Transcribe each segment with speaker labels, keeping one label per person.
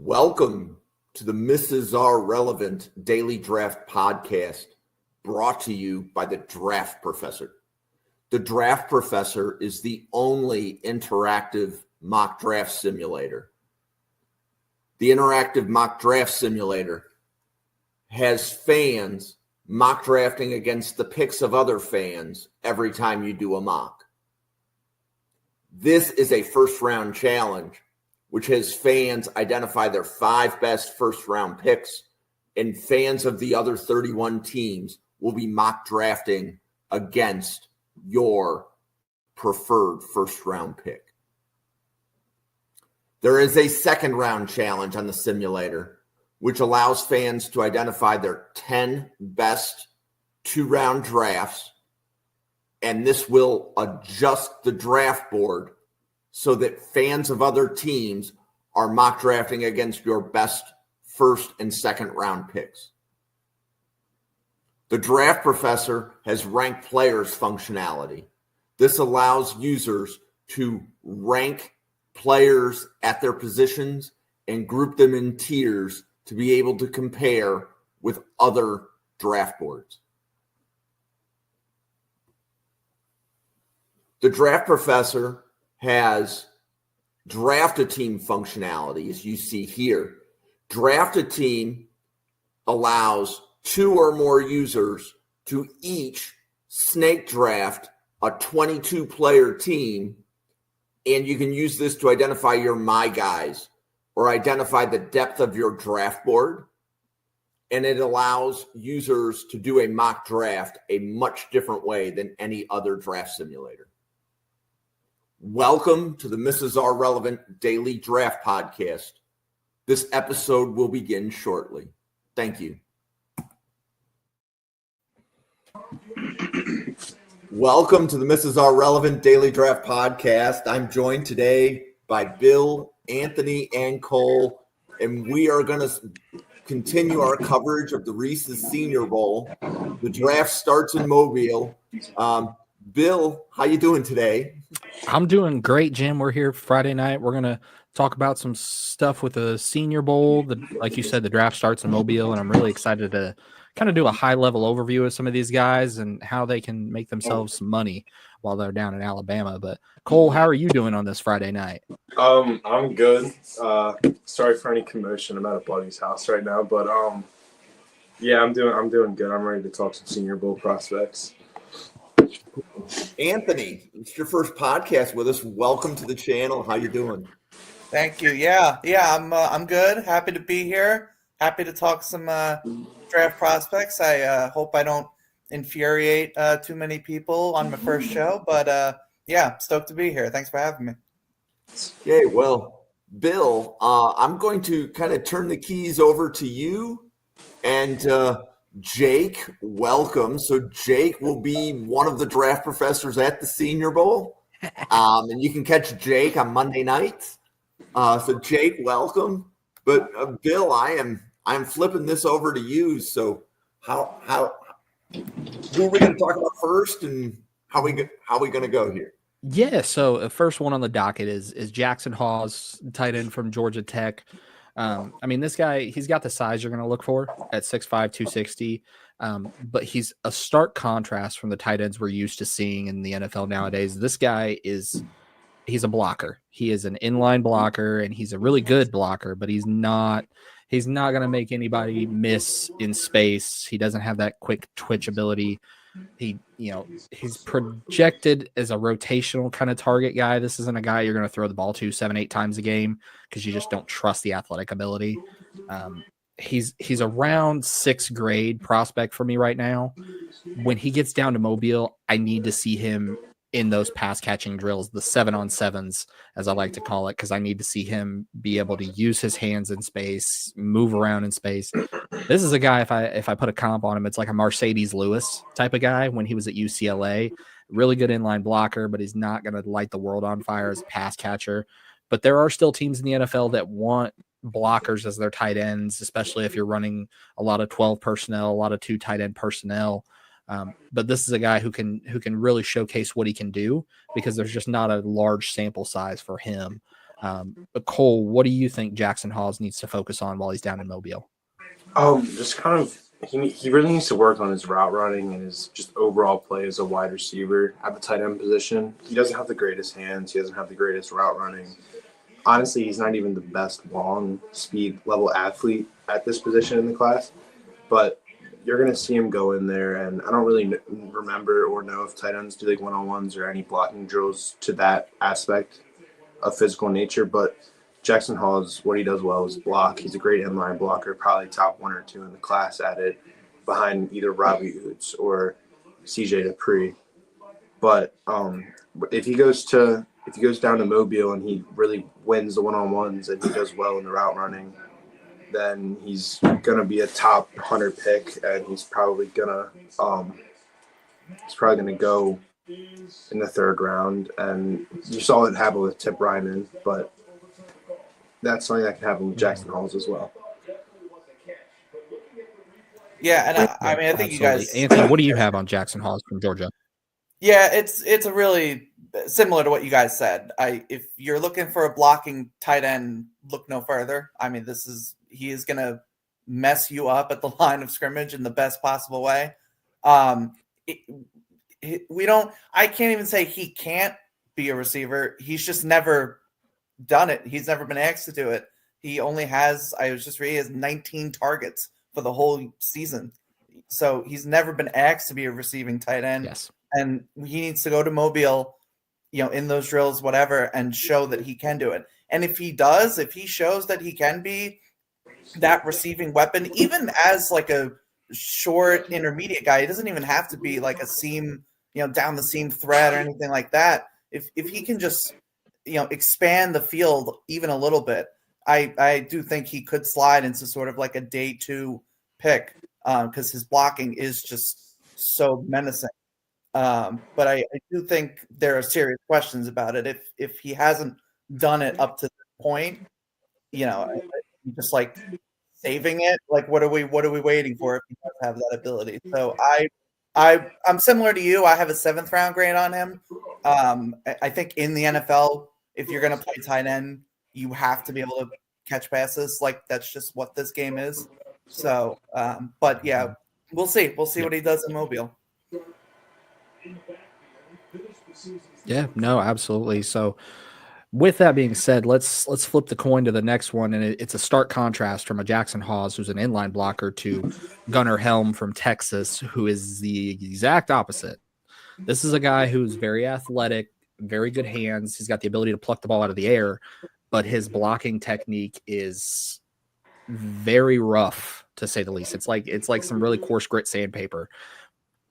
Speaker 1: Welcome to the Mrs. R Relevant Daily Draft Podcast, brought to you by the Draft Professor. The Draft Professor is the only interactive mock draft simulator. The interactive mock draft simulator has fans mock drafting against the picks of other fans every time you do a mock. This is a first-round challenge, which has fans identify their 5 best first-round picks, and fans of the other 31 teams will be mock drafting against your preferred first-round pick. There is a second-round challenge on the simulator, which allows fans to identify their 10 best 2-round drafts, and this will adjust the draft board so that fans of other teams are mock drafting against your best first and second round picks. The Draft Professor has ranked players functionality. This allows users to rank players at their positions and group them in tiers to be able to compare with other draft boards. The Draft Professor has draft a team functionality, as you see here. Draft a team allows 2 or more users to each snake draft a 22-player team, and you can use this to identify your my guys or identify the depth of your draft board, and it allows users to do a mock draft a much different way than any other draft simulator. Welcome to the Mrs. R Relevant Daily Draft Podcast. This episode will begin shortly. Thank you. Welcome to the Mrs. R Relevant Daily Draft Podcast. I'm joined today by Bill, Anthony, and Cole, and we are going to continue our coverage of the Reese's Senior Bowl. The draft starts in Mobile. Bill, how you doing today?
Speaker 2: I'm doing great, Jim. We're here Friday night. We're going to talk about some stuff with the Senior Bowl. Like you said, the draft starts in Mobile, and I'm really excited to kind of do a high-level overview of some of these guys and how they can make themselves some money while they're down in Alabama. But, Cole, how are you doing on this Friday night?
Speaker 3: I'm good. Sorry for any commotion. I'm at a buddy's house right now. But, yeah, I'm doing good. I'm ready to talk some Senior Bowl prospects.
Speaker 1: Anthony, it's your first podcast with us. Welcome to the channel. How you doing?
Speaker 4: Thank you. Yeah, I'm good. Happy to be here. Happy to talk some draft prospects. I hope I don't infuriate too many people on my first show, but yeah, stoked to be here. Thanks for having me.
Speaker 1: Okay, well, Bill, I'm going to kind of turn the keys over to you, and Jake, welcome. So Jake will be one of the draft professors at the Senior Bowl, and you can catch Jake on Monday nights. So Jake, welcome. But Bill, I'm flipping this over to you. So who are we going to talk about first, and how we going to go here?
Speaker 2: Yeah, so the first one on the docket is Jackson Hawes, tight end from Georgia Tech. I mean, this guy, he's got the size you're going to look for at 6'5", 260, but he's a stark contrast from the tight ends we're used to seeing in the NFL nowadays. This guy he's a blocker. He is an inline blocker, and he's a really good blocker, but he's not going to make anybody miss in space. He doesn't have that quick twitch ability. He's projected as a rotational kind of target guy. This isn't a guy you're going to throw the ball to 7-8 times a game because you just don't trust the athletic ability. He's around 6th grade prospect for me right now. When he gets down to Mobile, I need to see him in those pass catching drills, the 7-on-7s, as I like to call it, because I need to see him be able to use his hands in space, move around in space. This is a guy, if I put a comp on him, it's like a Mercedes Lewis type of guy when he was at UCLA. Really good inline blocker, but he's not going to light the world on fire as a pass catcher. But there are still teams in the NFL that want blockers as their tight ends, especially if you're running a lot of 12 personnel, a lot of 2 tight end personnel. But this is a guy who can really showcase what he can do because there's just not a large sample size for him. But Cole, what do you think Jackson Hawes needs to focus on while he's down in Mobile?
Speaker 3: Just kind of he really needs to work on his route running and his just overall play as a wide receiver at the tight end position. He doesn't have the greatest hands. He doesn't have the greatest route running. Honestly, he's not even the best long speed level athlete at this position in the class. But you're going to see him go in there, and I don't really remember or know if tight ends do like one-on-ones or any blocking drills to that aspect of physical nature, but Jackson Hawes, what he does well is block. He's a great inline blocker, probably top 1 or 2 in the class at it, behind either Robbie Oots or CJ Dupree. But if he goes down to Mobile and he really wins the one-on-ones and he does well in the route running, then he's gonna be a top 100 pick, and he's probably gonna go in the 3rd round. And you saw it happen with Tip Ryman, but that's something that can happen with Jackson Hawes as well.
Speaker 4: Yeah, and I mean, I think you guys.
Speaker 2: Anthony, what do you have on Jackson Hawes from Georgia?
Speaker 4: Yeah, it's a really similar to what you guys said. If you're looking for a blocking tight end, look no further. I mean, he is going to mess you up at the line of scrimmage in the best possible way. I can't even say he can't be a receiver. He's just never done it. He's never been asked to do it. He only has, I was just reading, he has 19 targets for the whole season. So he's never been asked to be a receiving tight end.
Speaker 2: Yes.
Speaker 4: And he needs to go to Mobile, in those drills, whatever, and show that he can do it. And if he shows that he can be that receiving weapon, even as like a short intermediate guy, he doesn't even have to be like a seam, down the seam threat or anything like that. If he can just, expand the field even a little bit, I do think he could slide into sort of like a day 2 pick because his blocking is just so menacing. But I do think there are serious questions about it. If he hasn't done it up to this point, just like saving it, like what are we waiting for if he does have that ability? So I'm similar to you. I have a 7th round grade on him. I think in the NFL, if you're going to play tight end, you have to be able to catch passes. Like that's just what this game is. So, but yeah, we'll see. We'll see what he does in Mobile.
Speaker 2: Yeah, no, absolutely. So with that being said, let's flip the coin to the next one. And it's a stark contrast from a Jackson Hawes, who's an inline blocker, to Gunnar Helm from Texas, who is the exact opposite. This is a guy who's very athletic, very good hands. He's got the ability to pluck the ball out of the air, but his blocking technique is very rough, to say the least. It's like some really coarse grit sandpaper.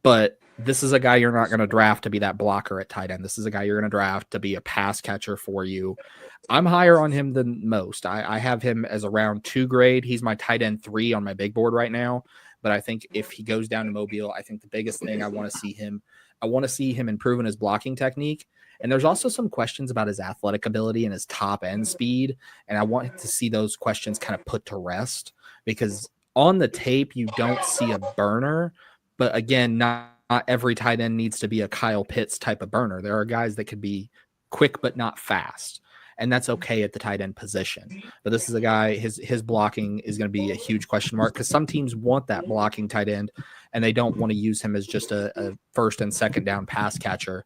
Speaker 2: But this is a guy you're not going to draft to be that blocker at tight end. This is a guy you're going to draft to be a pass catcher for you. I'm higher on him than most. I have him as a round 2 grade. He's my tight end 3 on my big board right now. But I think if he goes down to Mobile, I think the biggest thing I want to see him improving his blocking technique. And there's also some questions about his athletic ability and his top end speed. And I want to see those questions kind of put to rest, because on the tape, you don't see a burner. But again, not every tight end needs to be a Kyle Pitts type of burner. There are guys that could be quick but not fast, and that's okay at the tight end position. But this is a guy, his blocking is going to be a huge question mark, because some teams want that blocking tight end, and they don't want to use him as just a first and second down pass catcher.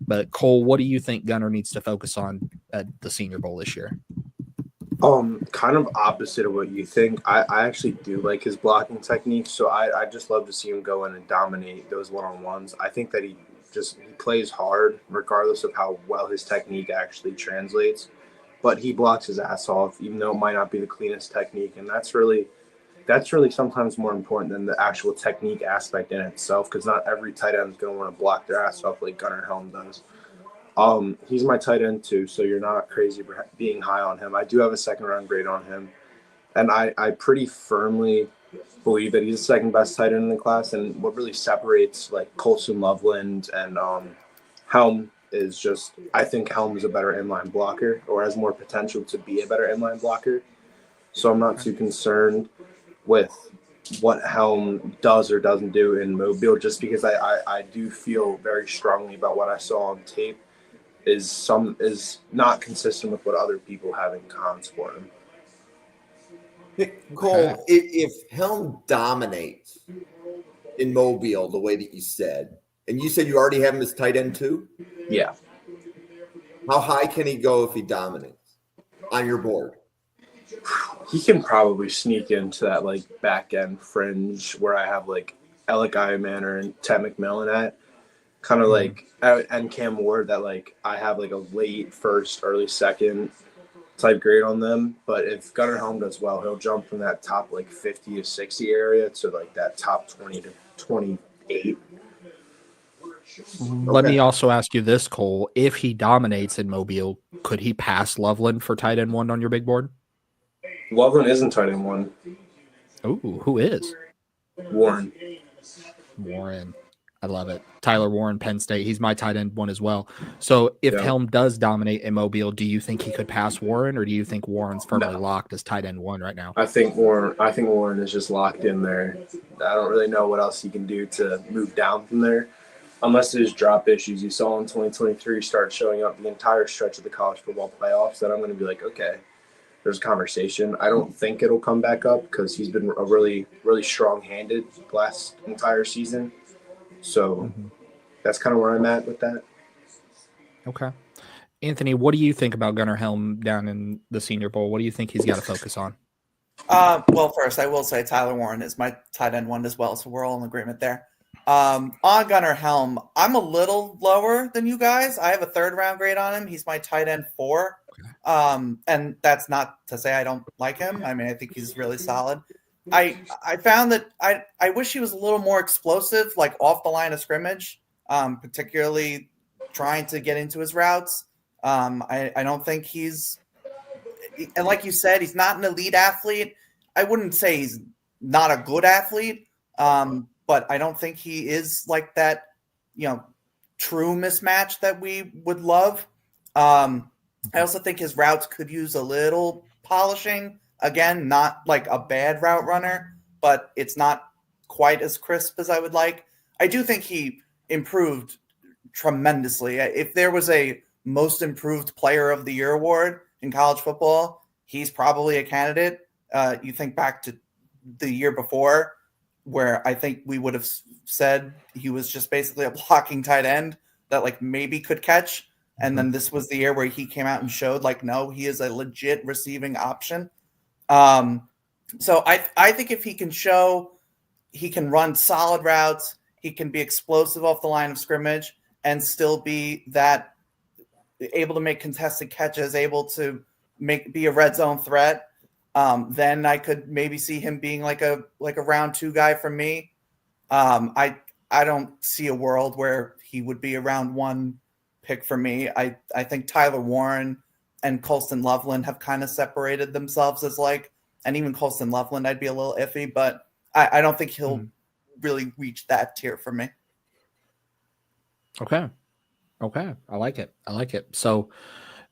Speaker 2: But Cole, what do you think Gunnar needs to focus on at the Senior Bowl this year?
Speaker 3: Kind of opposite of what you think. I actually do like his blocking technique, so I just love to see him go in and dominate those one-on-ones. I think that he plays hard regardless of how well his technique actually translates, but he blocks his ass off, even though it might not be the cleanest technique, and that's really sometimes more important than the actual technique aspect in itself, because not every tight end is going to want to block their ass off like Gunnar Helm does. He's my tight end too, so you're not crazy for being high on him. I do have a 2nd round grade on him, and I pretty firmly believe that he's the 2nd best tight end in the class. And what really separates like Colson Loveland and Helm is just, I think Helm is a better inline blocker, or has more potential to be a better inline blocker. So I'm not too concerned with what Helm does or doesn't do in Mobile, just because I do feel very strongly about what I saw on tape is not consistent with what other people have in cons for him.
Speaker 1: Cole, if Helm dominates in Mobile the way that you said, and you said you already have him as tight end too,
Speaker 3: Yeah.
Speaker 1: how high can he go if he dominates on your board?
Speaker 3: He can probably sneak into that like back end fringe where I have like Alec Manor and Ted McMillan at, kind of like and Cam Ward, that like I have like a late first, early second type grade on them. But if Gunnar Helm does well, he'll jump from that top like 50 to 60 area to like that top 20 to 28.
Speaker 2: Let me also ask you this, Cole. If he dominates in Mobile, could he pass Loveland for tight end 1 on your big board?
Speaker 3: Loveland isn't tight end 1.
Speaker 2: Ooh, who is?
Speaker 3: Warren.
Speaker 2: I love it. Tyler Warren, Penn State. He's my tight end 1 as well. So if Helm does dominate in Mobile, do you think he could pass Warren, or do you think Warren's firmly locked as tight end 1 right now?
Speaker 3: I think Warren is just locked in there. I don't really know what else he can do to move down from there, unless there's drop issues you saw in 2023 start showing up the entire stretch of the college football playoffs. Then I'm going to be like, okay, there's a conversation. I don't think it'll come back up because he's been a really, really strong-handed last entire season. So that's kind of where I'm at with that.
Speaker 2: Okay. Anthony, what do you think about Gunnar Helm down in the Senior Bowl? What do you think he's got to focus on?
Speaker 4: Well, first, I will say Tyler Warren is my tight end 1 as well, so we're all in agreement there. On Gunnar Helm, I'm a little lower than you guys. I have a 3rd round grade on him. He's my tight end 4. And that's not to say I don't like him. I mean, I think he's really solid. I found that I wish he was a little more explosive, like off the line of scrimmage, particularly trying to get into his routes. I don't think and like you said, he's not an elite athlete. I wouldn't say he's not a good athlete, but I don't think he is like that, true mismatch that we would love. I also think his routes could use a little polishing. Again, not like a bad route runner, but it's not quite as crisp as I would like. I do think he improved tremendously. If there was a most improved player of the year award in college football, he's probably a candidate. You think back to the year before, where I think we would have said he was just basically a blocking tight end that like maybe could catch. And then this was the year where he came out and showed like, no, he is a legit receiving option. So I think if he can show he can run solid routes, he can be explosive off the line of scrimmage and still be that able to make contested catches, able to be a red zone threat. Then I could maybe see him being like a round 2 guy for me. I don't see a world where he would be a round 1 pick for me. I think Tyler Warren and Colston Loveland have kind of separated themselves as and even Colston Loveland, I'd be a little iffy, but I don't think he'll really reach that tier for me.
Speaker 2: Okay. I like it. So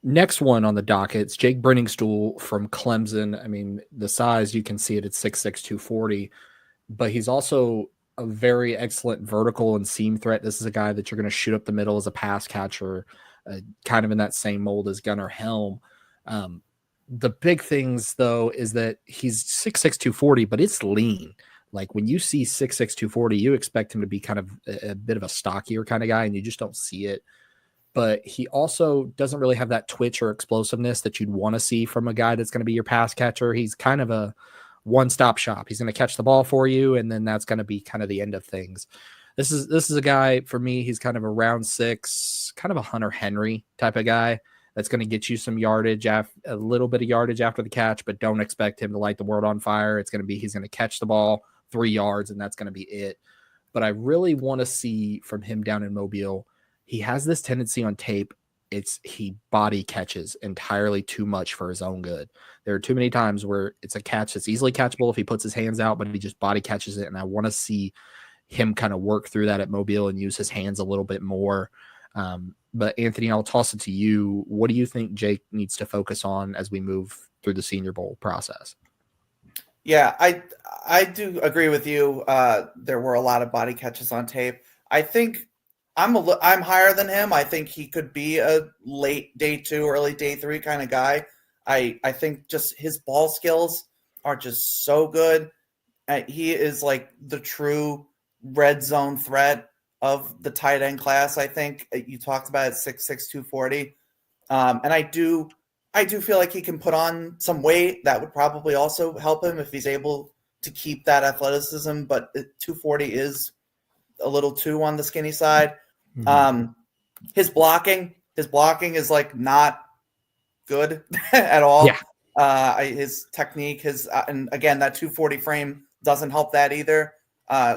Speaker 2: next one on the docket, it's Jake Brenningstool from Clemson. I mean, the size, you can see it at 6'6", 240, but he's also a very excellent vertical and seam threat. This is a guy that you're going to shoot up the middle as a pass catcher, kind of in that same mold as Gunnar Helm. The big things, though, is that he's 6'6", 240, but it's lean. Like when you see 6'6", 240, you expect him to be kind of a bit of a stockier kind of guy, and you just don't see it. But he also doesn't really have that twitch or explosiveness that you'd want to see from a guy that's going to be your pass catcher. He's kind of a one-stop shop. He's going to catch the ball for you, and then that's going to be kind of the end of things. This is a guy, for me, he's kind of a round 6, kind of a Hunter Henry type of guy that's going to get you some yardage, a little bit of yardage after the catch, but don't expect him to light the world on fire. It's going to be he's going to catch the ball 3 yards, and that's going to be it. But I really want to see from him down in Mobile, he has this tendency on tape. He body catches entirely too much for his own good. There are too many times where it's a catch that's easily catchable if he puts his hands out, but he just body catches it. And I want to see him kind of work through that at Mobile and use his hands a little bit more. But Anthony, I'll toss it to you. What do you think Jake needs to focus on as we move through the Senior Bowl process?
Speaker 4: Yeah, I do agree with you. There were a lot of body catches on tape. I think I'm higher than him. I think he could be a late day 2, early day 3 kind of guy. I think just his ball skills are just so good. He is like the true red zone threat of the tight end class. I think you talked about it, 6'6", 240. And I do feel like he can put on some weight. That would probably also help him if he's able to keep that athleticism. But 240 is a little too on the skinny side.
Speaker 2: Mhm.
Speaker 4: His blocking is like not good at all.
Speaker 2: Yeah.
Speaker 4: His technique, and again, that 240 frame doesn't help that either.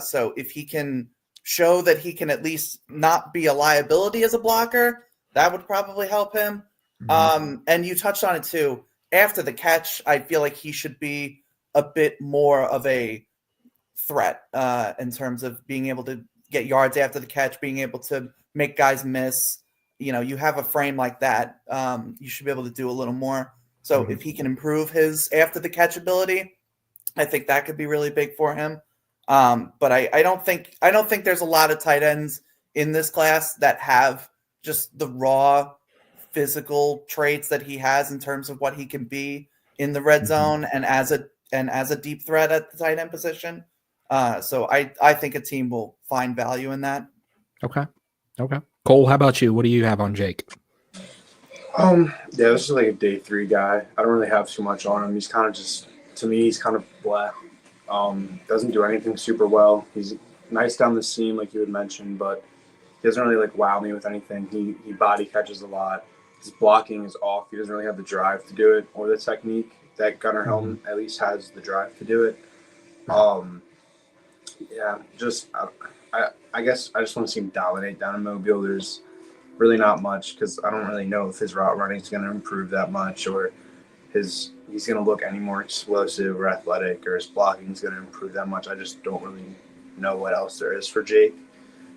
Speaker 4: So if he can show that he can at least not be a liability as a blocker, that would probably help him. And you touched on it too. After the catch, I feel like he should be a bit more of a threat in terms of being able to get yards after the catch, being able to make guys miss. You have a frame like that. You should be able to do a little more. So if he can improve his after the catch ability, I think that could be really big for him. But I don't think there's a lot of tight ends in this class that have just the raw physical traits that he has in terms of what he can be in the red zone and as a deep threat at the tight end position. So I think a team will find value in that.
Speaker 2: Okay. Cole, how about you? What do you have on Jake?
Speaker 3: Yeah, this is like a day 3 guy. I don't really have too much on him. He's kind of just, to me, he's kind of blah. Doesn't do anything super well. He's nice down the seam, like you had mentioned, but he doesn't really like wow me with anything. He body catches a lot. His blocking is off. He doesn't really have the drive to do it or the technique. That Gunnar Helm at least has the drive to do it. Yeah, just I guess I just want to see him dominate down in Mobile. There's really not much because I don't really know if his route running is going to improve that much or he's going to look any more explosive or athletic or his blocking is going to improve that much. I just don't really know what else there is for Jake.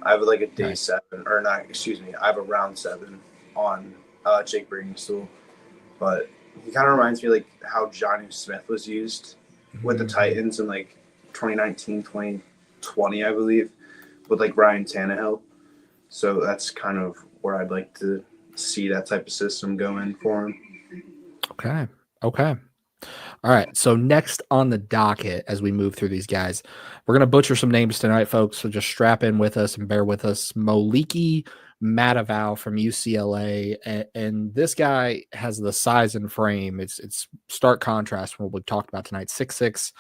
Speaker 3: I have like a day 7 or not, excuse me. I have a round 7 on Jake Briggingstool, but he kind of reminds me like how Johnny Smith was used with the Titans in like 2019, 2020, I believe, with like Ryan Tannehill. So that's kind of where I'd like to see that type of system go in for him.
Speaker 2: Okay. All right. So next on the docket, as we move through these guys, we're going to butcher some names tonight, folks. So just strap in with us and bear with us. Moliki Mataval from UCLA. And this guy has the size and frame. It's stark contrast from what we've talked about tonight. 6'6".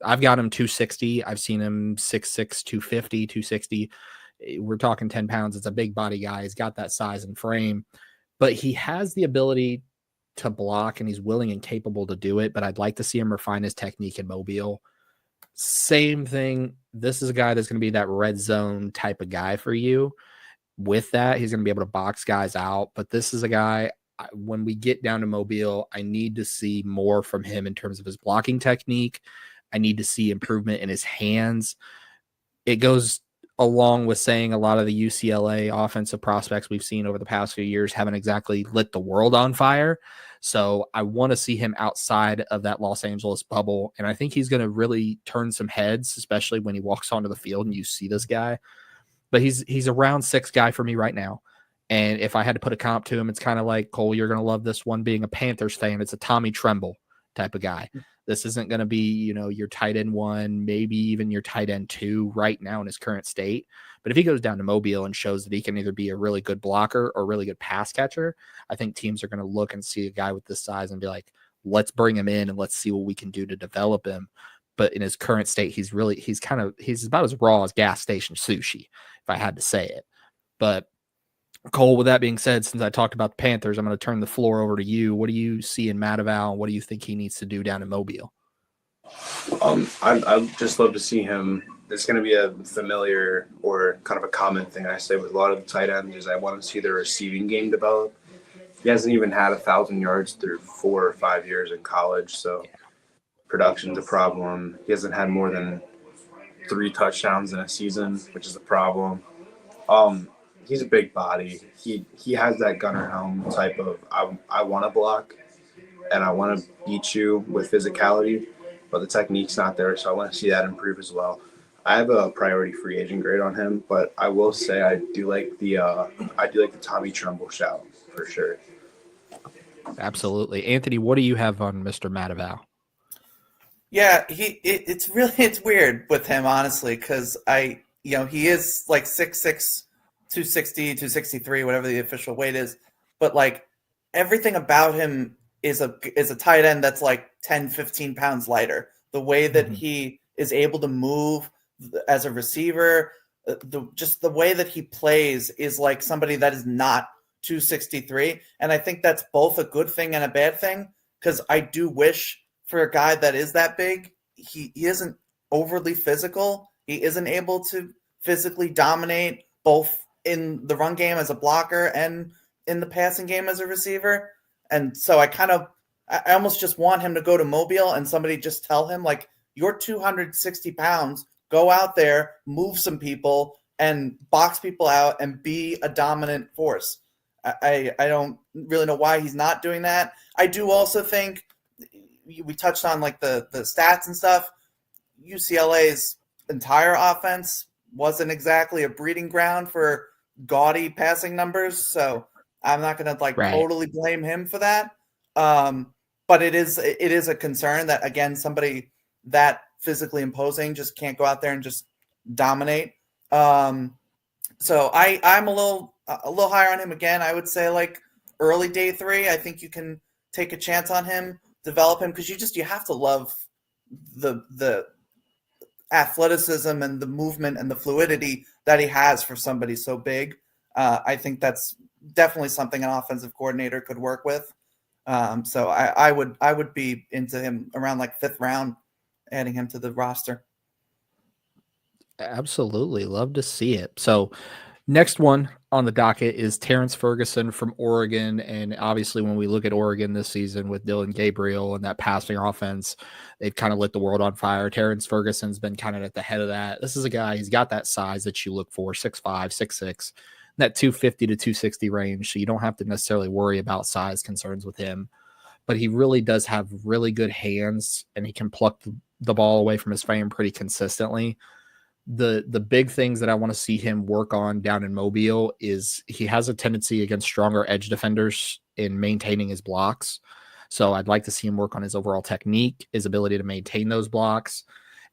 Speaker 2: I've got him 260. I've seen him 6'6", 250, 260. We're talking 10 pounds. It's a big body guy. He's got that size and frame, but he has the ability to block and he's willing and capable to do it. But I'd like to see him refine his technique in Mobile. Same thing. This is a guy that's going to be that red zone type of guy for you. With that, he's going to be able to box guys out. But this is a guy, when we get down to Mobile, I need to see more from him in terms of his blocking technique. I need to see improvement in his hands. It goes along with saying a lot of the UCLA offensive prospects we've seen over the past few years haven't exactly lit the world on fire. So I want to see him outside of that Los Angeles bubble. And I think he's going to really turn some heads, especially when he walks onto the field and you see this guy. But he's a round 6 guy for me right now. And if I had to put a comp to him, it's kind of like, Cole, you're going to love this one being a Panthers fan. It's a Tommy Tremble type of guy. This isn't going to be, your tight end 1, maybe even your tight end 2 right now in his current state. But if he goes down to Mobile and shows that he can either be a really good blocker or a really good pass catcher, I think teams are going to look and see a guy with this size and be like, let's bring him in and let's see what we can do to develop him. But in his current state, he's about as raw as gas station sushi, if I had to say it. But Cole, with that being said, since I talked about the Panthers, I'm going to turn the floor over to you. What do you see in Mataval, and what do you think he needs to do down in Mobile?
Speaker 3: I'd just love to see him. It's going to be a familiar or kind of a common thing I say with a lot of the tight ends is I want to see their receiving game develop. He hasn't even had 1,000 yards through 4 or 5 years in college, so production's a problem. He hasn't had more than 3 touchdowns in a season, which is a problem. He's a big body. He has that Gunnar Helm type of I want to block and I want to beat you with physicality, but the technique's not there, so I want to see that improve as well. I have a priority free agent grade on him, but I will say I do like the Tommy Trumbull shout for sure.
Speaker 2: Absolutely. Anthony, what do you have on Mr. Mataval?
Speaker 4: Yeah, it's weird with him, honestly, because he is like 6'6", 260, 263, whatever the official weight is, but like everything about him is a tight end that's like 10, 15 pounds lighter. The way that he is able to move as a receiver, just the way that he plays is like somebody that is not 263, and I think that's both a good thing and a bad thing, because I do wish for a guy that is that big, he isn't overly physical. He isn't able to physically dominate both in the run game as a blocker and in the passing game as a receiver. And so I almost just want him to go to Mobile and somebody just tell him, like, you're 260 pounds, go out there, move some people and box people out and be a dominant force. I don't really know why he's not doing that. I do also think we touched on like the stats and stuff. UCLA's entire offense wasn't exactly a breeding ground for gaudy passing numbers, so I'm not going to totally blame him for that. But it is a concern that, again, somebody that physically imposing just can't go out there and just dominate. So I'm a little higher on him again. I would say like early day 3. I think you can take a chance on him, develop him, because you have to love the athleticism and the movement and the fluidity that he has for somebody so big. I think that's definitely something an offensive coordinator could work with. So I would be into him around like 5th round, adding him to the roster.
Speaker 2: Absolutely. Love to see it. So next one on the docket is Terrence Ferguson from Oregon. And obviously when we look at Oregon this season with Dillon Gabriel and that passing offense, they've kind of lit the world on fire. Terrence Ferguson's been kind of at the head of that. This is a guy, he's got that size that you look for, 6'5", 6'6", that 250 to 260 range. So you don't have to necessarily worry about size concerns with him, but he really does have really good hands and he can pluck the ball away from his frame pretty consistently. The big things that I want to see him work on down in Mobile is he has a tendency against stronger edge defenders in maintaining his blocks. So I'd like to see him work on his overall technique, his ability to maintain those blocks.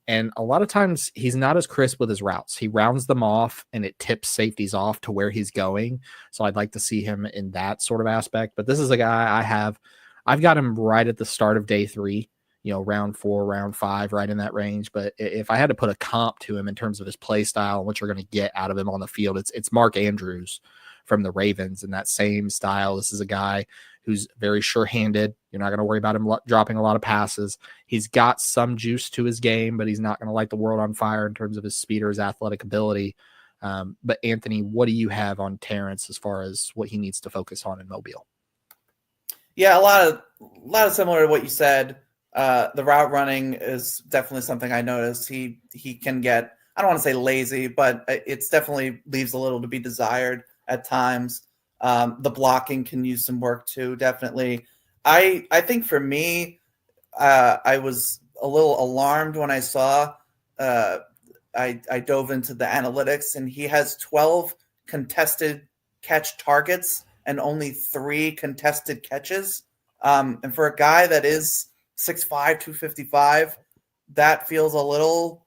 Speaker 2: And a lot of times he's not as crisp with his routes. He rounds them off and it tips safeties off to where he's going. So I'd like to see him in that sort of aspect. But this is a guy I've got him right at the start of day 3. Round 4, round 5, right in that range. But if I had to put a comp to him in terms of his play style and what you're going to get out of him on the field, it's Mark Andrews from the Ravens in that same style. This is a guy who's very sure-handed. You're not going to worry about him dropping a lot of passes. He's got some juice to his game, but he's not going to light the world on fire in terms of his speed or his athletic ability. But Anthony, what do you have on Terrence as far as what he needs to focus on in Mobile?
Speaker 4: Yeah, a lot of similar to what you said. The route running is definitely something I noticed. He can get, I don't want to say lazy, but it's definitely leaves a little to be desired at times. The blocking can use some work too, definitely. I think for me, I was a little alarmed when I saw I dove into the analytics and he has 12 contested catch targets and only 3 contested catches. And for a guy that is 6'5", 255, that feels a little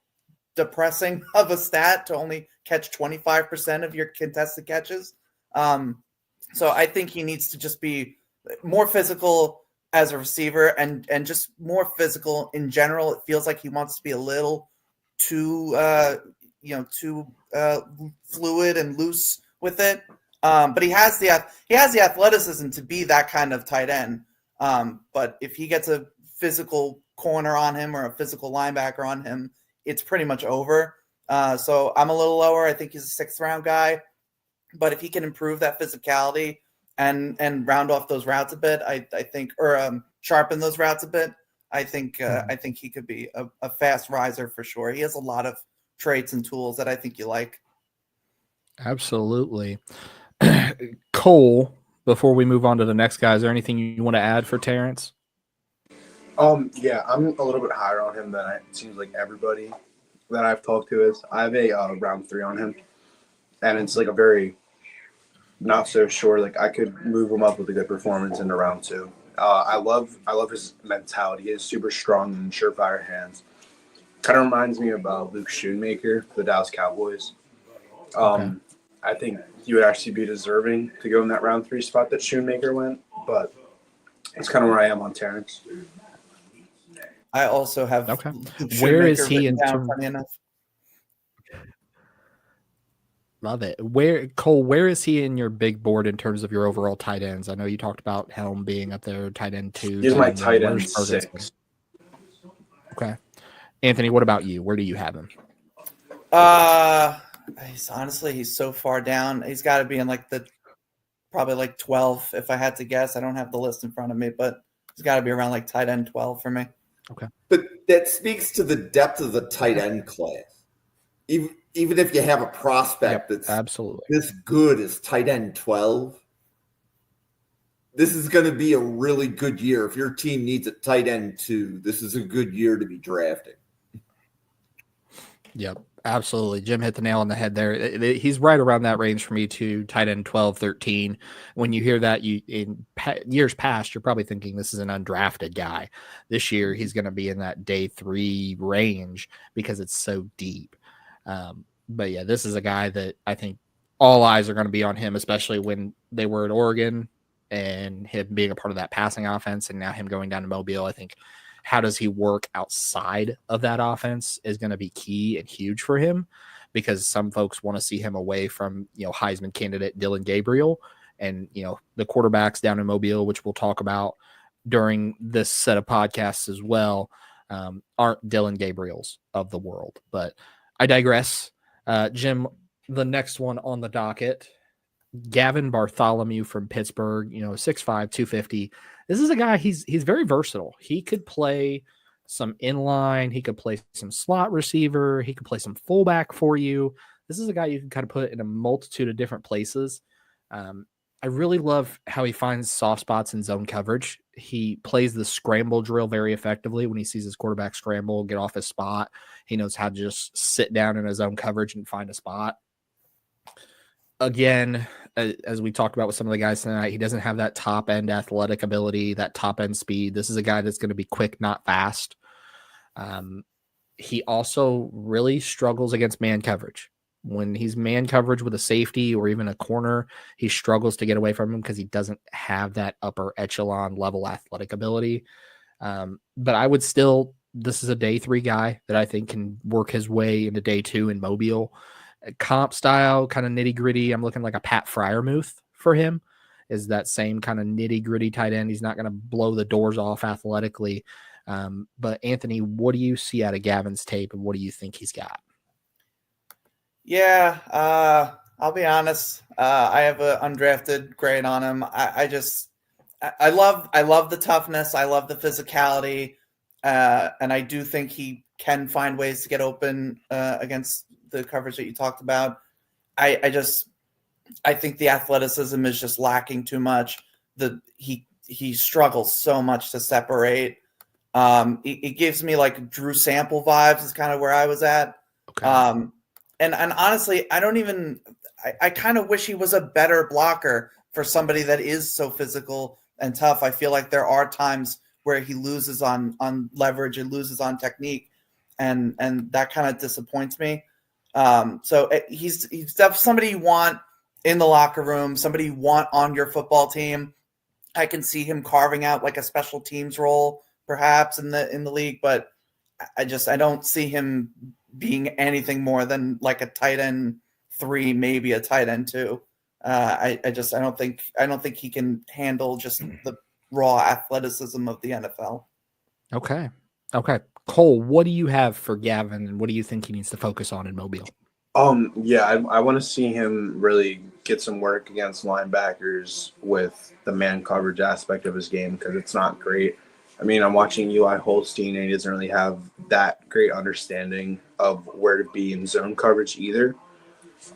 Speaker 4: depressing of a stat to only catch 25% of your contested catches. So I think he needs to just be more physical as a receiver and just more physical in general. It feels like he wants to be a little too fluid and loose with it. But he has the athleticism to be that kind of tight end. But if he gets a physical corner on him or a physical linebacker on him, it's pretty much over. So I'm a little lower. I think he's a 6th round guy, but if he can improve that physicality and round off those routes a bit, I think, or sharpen those routes a bit, I think he could be a fast riser for sure. He has a lot of traits and tools that I think you like.
Speaker 2: Absolutely. Cole, before we move on to the next guy, is there anything you want to add for Terrence?
Speaker 3: Yeah, I'm a little bit higher on him than it seems like everybody that I've talked to is I have a round 3 on him, and it's like a very not so sure. Like I could move him up with a good performance into round 2. I love his mentality. He has super strong and surefire hands. Kind of reminds me of Luke Schoonmaker for the Dallas Cowboys. I think he would actually be deserving to go in that round 3 spot that Schoonmaker went, but it's kind of where I am on Terrence.
Speaker 4: I also have.
Speaker 2: Okay.
Speaker 4: Shoemaker
Speaker 2: Where is he
Speaker 4: written
Speaker 2: in
Speaker 4: down,
Speaker 2: terms?
Speaker 4: funny enough.
Speaker 2: Love it. Where is he in your big board in terms of your overall tight ends? I know you talked about Helm being up there, tight end 2.
Speaker 3: He's my
Speaker 2: end
Speaker 3: tight
Speaker 2: one.
Speaker 3: end
Speaker 2: Where's Ferguson?
Speaker 3: 6.
Speaker 2: Okay. Anthony, what about you? Where do you have him?
Speaker 4: He's so far down. He's got to be in probably like 12 if I had to guess. I don't have the list in front of me, but he's got to be around like tight end 12 for me.
Speaker 2: Okay.
Speaker 1: But that speaks to the depth of the tight end class. Even if you have a prospect that's
Speaker 2: absolutely
Speaker 1: this good as tight end 12, this is going to be a really good year. If your team needs a tight end 2, this is a good year to be drafting.
Speaker 2: Yep, absolutely. Jim hit the nail on the head there. He's right around that range for me too, tight end 12, 13. When you hear that, in years past, you're probably thinking this is an undrafted guy. This year, he's going to be in that day 3 range because it's so deep. But yeah, this is a guy that I think all eyes are going to be on him, especially when they were at Oregon and him being a part of that passing offense and now him going down to Mobile. I think how does he work outside of that offense is going to be key and huge for him, because some folks want to see him away from, Heisman candidate Dylan Gabriel and, the quarterbacks down in Mobile, which we'll talk about during this set of podcasts as well, aren't Dylan Gabriels of the world. But I digress. Jim, the next one on the docket, Gavin Bartholomew from Pittsburgh, 6'5", 250. This is a guy, he's very versatile. He could play some inline. He could play some slot receiver. He could play some fullback for you. This is a guy you can kind of put in a multitude of different places. I really love how he finds soft spots in zone coverage. He plays the scramble drill very effectively. When he sees his quarterback scramble, get off his spot, he knows how to just sit down in his zone coverage and find a spot. Again, as we talked about with some of the guys tonight, he doesn't have that top end athletic ability, that top end speed. This is a guy that's going to be quick, not fast. He also really struggles against man coverage. When he's man coverage with a safety or even a corner, he struggles to get away from him because he doesn't have that upper echelon level athletic ability. But I would still, this is a day 3 guy that I think can work his way into day 2 in Mobile. Comp style, kind of nitty gritty. I'm looking like a Pat Freiermuth for him. Is that same kind of nitty gritty tight end. He's not going to blow the doors off athletically. But Anthony, what do you see out of Gavin's tape, and what do you think he's got?
Speaker 4: Yeah, I'll be honest. I have an undrafted grade on him. I love the toughness. I love the physicality, and I do think he can find ways to get open against the coverage that you talked about. I think the athleticism is just lacking too much. He struggles so much to separate. It gives me like Drew Sample vibes is kind of where I was at.
Speaker 2: Okay.
Speaker 4: And honestly, I kind of wish he was a better blocker for somebody that is so physical and tough. I feel like there are times where he loses on leverage and loses on technique, and that kind of disappoints me. So he's somebody you want in the locker room, somebody you want on your football team. I can see him carving out like a special teams role perhaps in the league, but I don't see him being anything more than like a tight end 3, maybe a tight end 2. I don't think he can handle just the raw athleticism of the NFL.
Speaker 2: Okay. Cole, what do you have for Gavin, and what do you think he needs to focus on in Mobile?
Speaker 3: Yeah, I want to see him really get some work against linebackers with the man coverage aspect of his game, because it's not great. I mean, I'm watching Eli Holstein, and he doesn't really have that great understanding of where to be in zone coverage either.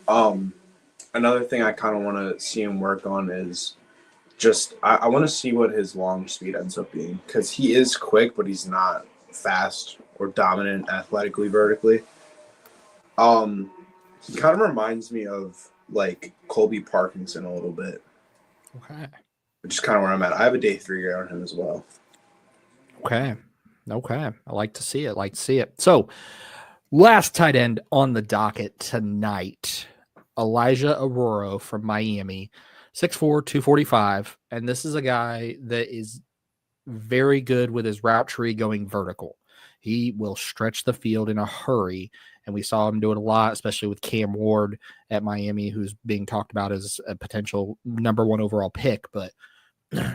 Speaker 3: Another thing I kind of want to see him work on is just I want to see what his long speed ends up being, because he is quick, but he's not fast or dominant athletically vertically. He kind of reminds me of like Colby Parkinson a little bit,
Speaker 2: Okay.
Speaker 3: which is kind of where I'm at. I have a day 3 grade on him as well.
Speaker 2: Okay. I like to see it. So, last tight end on the docket tonight, Elijah Aurora from Miami, 6'4", 245. And this is a guy that is very good with his route tree going vertical. He will stretch the field in a hurry. And we saw him do it a lot, especially with Cam Ward at Miami, who's being talked about as a potential number 1 overall pick. But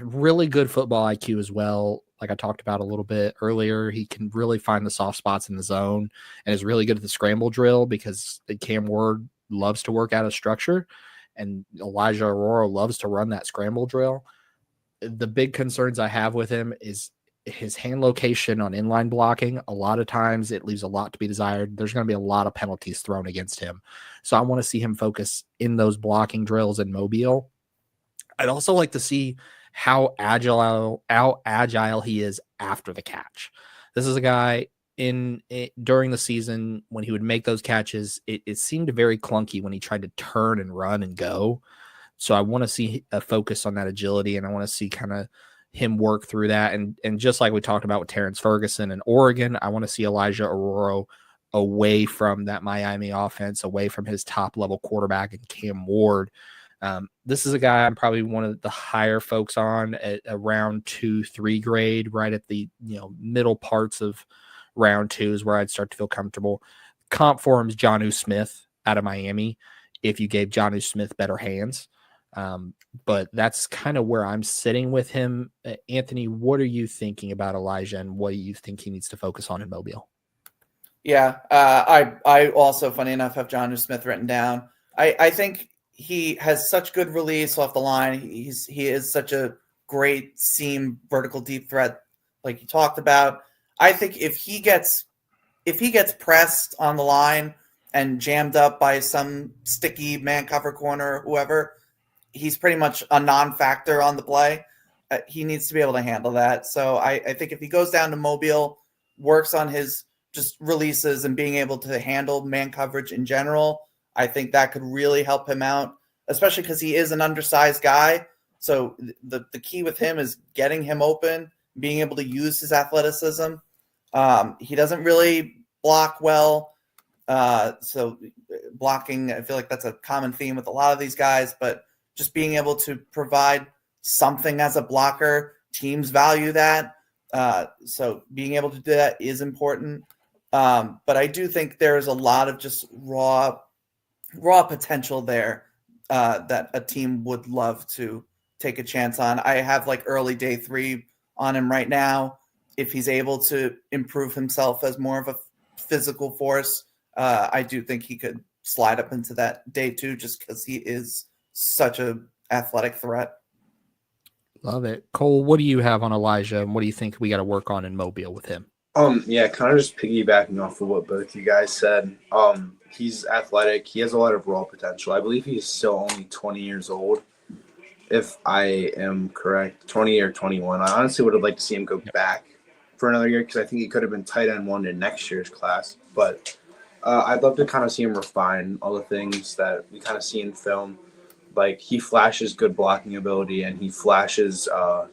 Speaker 2: really good football IQ as well. Like I talked about a little bit earlier, he can really find the soft spots in the zone and is really good at the scramble drill because Cam Ward loves to work out of structure and Elijah Aurora loves to run that scramble drill. The big concerns I have with him is his hand location on inline blocking. A lot of times it leaves a lot to be desired. There's going to be a lot of penalties thrown against him. So I want to see him focus in those blocking drills in Mobile. I'd also like to see how agile he is after the catch. This is a guy during the season when he would make those catches, it seemed very clunky when he tried to turn and run and go. So I want to see a focus on that agility, and I want to see kind of him work through that. And just like we talked about with Terrence Ferguson in Oregon, I want to see Elijah Aurora away from that Miami offense, away from his top level quarterback and Cam Ward. This is a guy I'm probably one of the higher folks on at around 2-3 grade, right at the middle parts of round 2 is where I'd start to feel comfortable. Comp for him is Jonnu Smith out of Miami if you gave Jonnu Smith better hands. But that's kind of where I'm sitting with him. Anthony, what are you thinking about Elijah and what do you think he needs to focus on in Mobile?
Speaker 4: Yeah, I also, funny enough, have Jonnu Smith written down. I think he has such good release off the line. He is such a great seam vertical deep threat, like you talked about. I think if he gets pressed on the line and jammed up by some sticky man cover corner or whoever, he's pretty much a non-factor on the play. He needs to be able to handle that. So I think if he goes down to Mobile, works on his just releases and being able to handle man coverage in general, I think that could really help him out, especially because he is an undersized guy. So the key with him is getting him open, being able to use his athleticism. He doesn't really block well. So blocking, I feel like that's a common theme with a lot of these guys, but just being able to provide something as a blocker, teams value that. So being able to do that is important. But I do think there's a lot of just raw potential there that a team would love to take a chance on. I have like early day 3 on him right now. If he's able to improve himself as more of a physical force, I do think he could slide up into that day 2 just because he is such a athletic threat.
Speaker 2: Love it. Cole, what do you have on Elijah and what do you think we got to work on in Mobile with him?
Speaker 3: Yeah, kind of just piggybacking off of what both you guys said. He's athletic. He has a lot of raw potential. I believe he's still only 20 years old, if I am correct, 20 or 21. I honestly would have liked to see him go back for another year because I think he could have been tight end 1 in next year's class. But I'd love to kind of see him refine all the things that we kind of see in film. Like he flashes good blocking ability and he flashes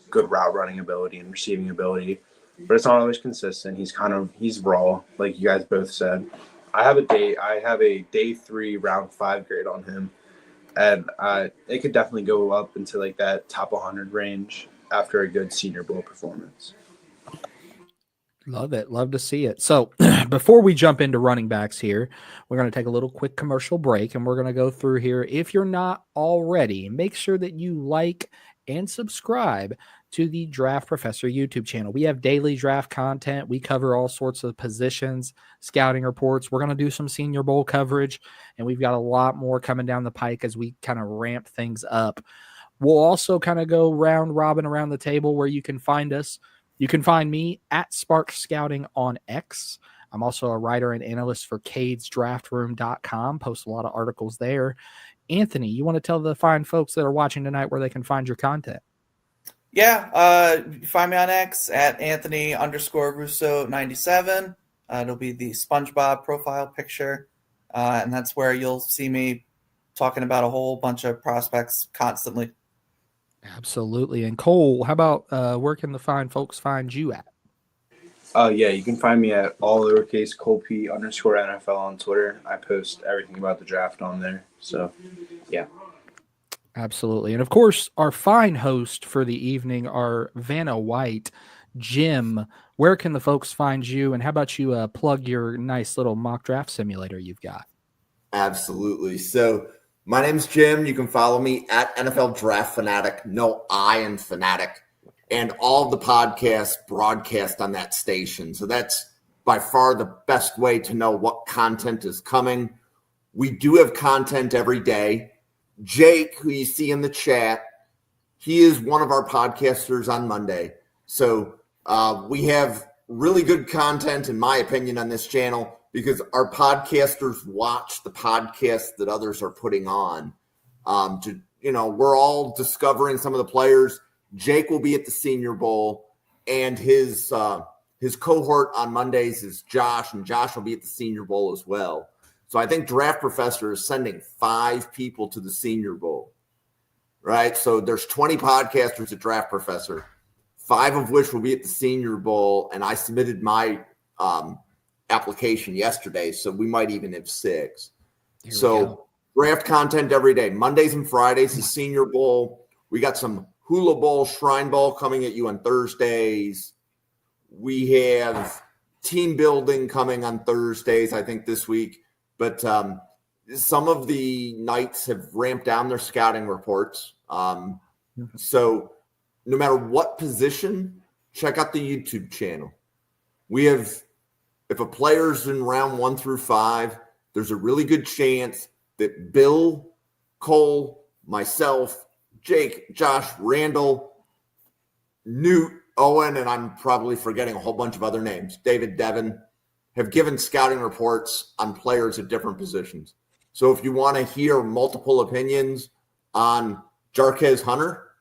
Speaker 3: good route running ability and receiving ability, but it's not always consistent. He's raw, like you guys both said. I have a day 3 round 5 grade on him, and it could definitely go up into like that top 100 range after a good Senior Bowl performance.
Speaker 2: Love it. Love to see it. So before we jump into running backs here, we're going to take a little quick commercial break and we're going to go through here. If you're not already, make sure that you like and subscribe to the Draft Professor YouTube channel. We have daily draft content. We cover all sorts of positions, scouting reports. We're going to do some Senior Bowl coverage, and we've got a lot more coming down the pike as we kind of ramp things up. We'll also kind of go round robin around the table where you can find us. You can find me at Spark Scouting on X. I'm also a writer and analyst for CadesDraftRoom.com. Post a lot of articles there. Anthony, you want to tell the fine folks that are watching tonight where they can find your content?
Speaker 4: Yeah, find me on X at Anthony_Russo97. It'll be the SpongeBob profile picture. And that's where you'll see me talking about a whole bunch of prospects constantly.
Speaker 2: Absolutely. And Cole, how about where can the fine folks find you at?
Speaker 3: Yeah, you can find me at all lowercase Colp_NFL on Twitter. I post everything about the draft on there. So, yeah.
Speaker 2: Absolutely. And of course, our fine host for the evening, our Vanna White. Jim, where can the folks find you? And how about you plug your nice little mock draft simulator you've got?
Speaker 1: Absolutely. So my name's Jim. You can follow me at NFL Draft Fanatic. No, I am Fanatic. And all of the podcasts broadcast on that station. So that's by far the best way to know what content is coming. We do have content every day. Jake, who you see in the chat, he is one of our podcasters on Monday. So we have really good content, in my opinion, on this channel because our podcasters watch the podcasts that others are putting on. We're all discovering some of the players. Jake will be at the Senior Bowl, and his cohort on Mondays is Josh, and Josh will be at the Senior Bowl as well. So I think Draft Professor is sending 5 people to the Senior Bowl, right? So there's 20 podcasters at Draft Professor, 5 of which will be at the Senior Bowl, and I submitted my application yesterday, so we might even have 6. So draft content every day. Mondays and Fridays, the Senior Bowl. We got some Hula Bowl, Shrine Bowl coming at you on Thursdays. We have team building coming on Thursdays, I think, this week. But some of the nights have ramped down their scouting reports. So no matter what position, check out the YouTube channel. We have, if a player's in round 1 through 5, there's a really good chance that Bill, Cole, myself, Jake, Josh, Randall, Newt, Owen, and I'm probably forgetting a whole bunch of other names, David, Devin, have given scouting reports on players at different positions. So if you want to hear multiple opinions on Jarquez Hunter,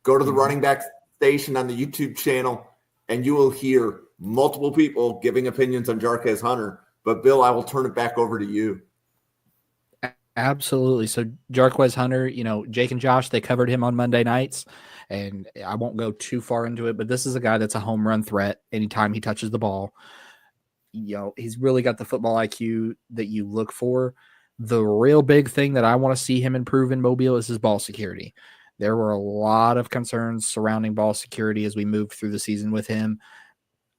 Speaker 1: go to the running back station on the YouTube channel, and you will hear multiple people giving opinions on Jarquez Hunter. But Bill, I will turn it back over to you.
Speaker 2: Absolutely. So Jarquez Hunter, Jake and Josh, they covered him on Monday nights, and I won't go too far into it, but this is a guy that's a home run threat anytime he touches the ball. He's really got the football IQ that you look for. The real big thing that I want to see him improve in Mobile is his ball security. There were a lot of concerns surrounding ball security as we moved through the season with him.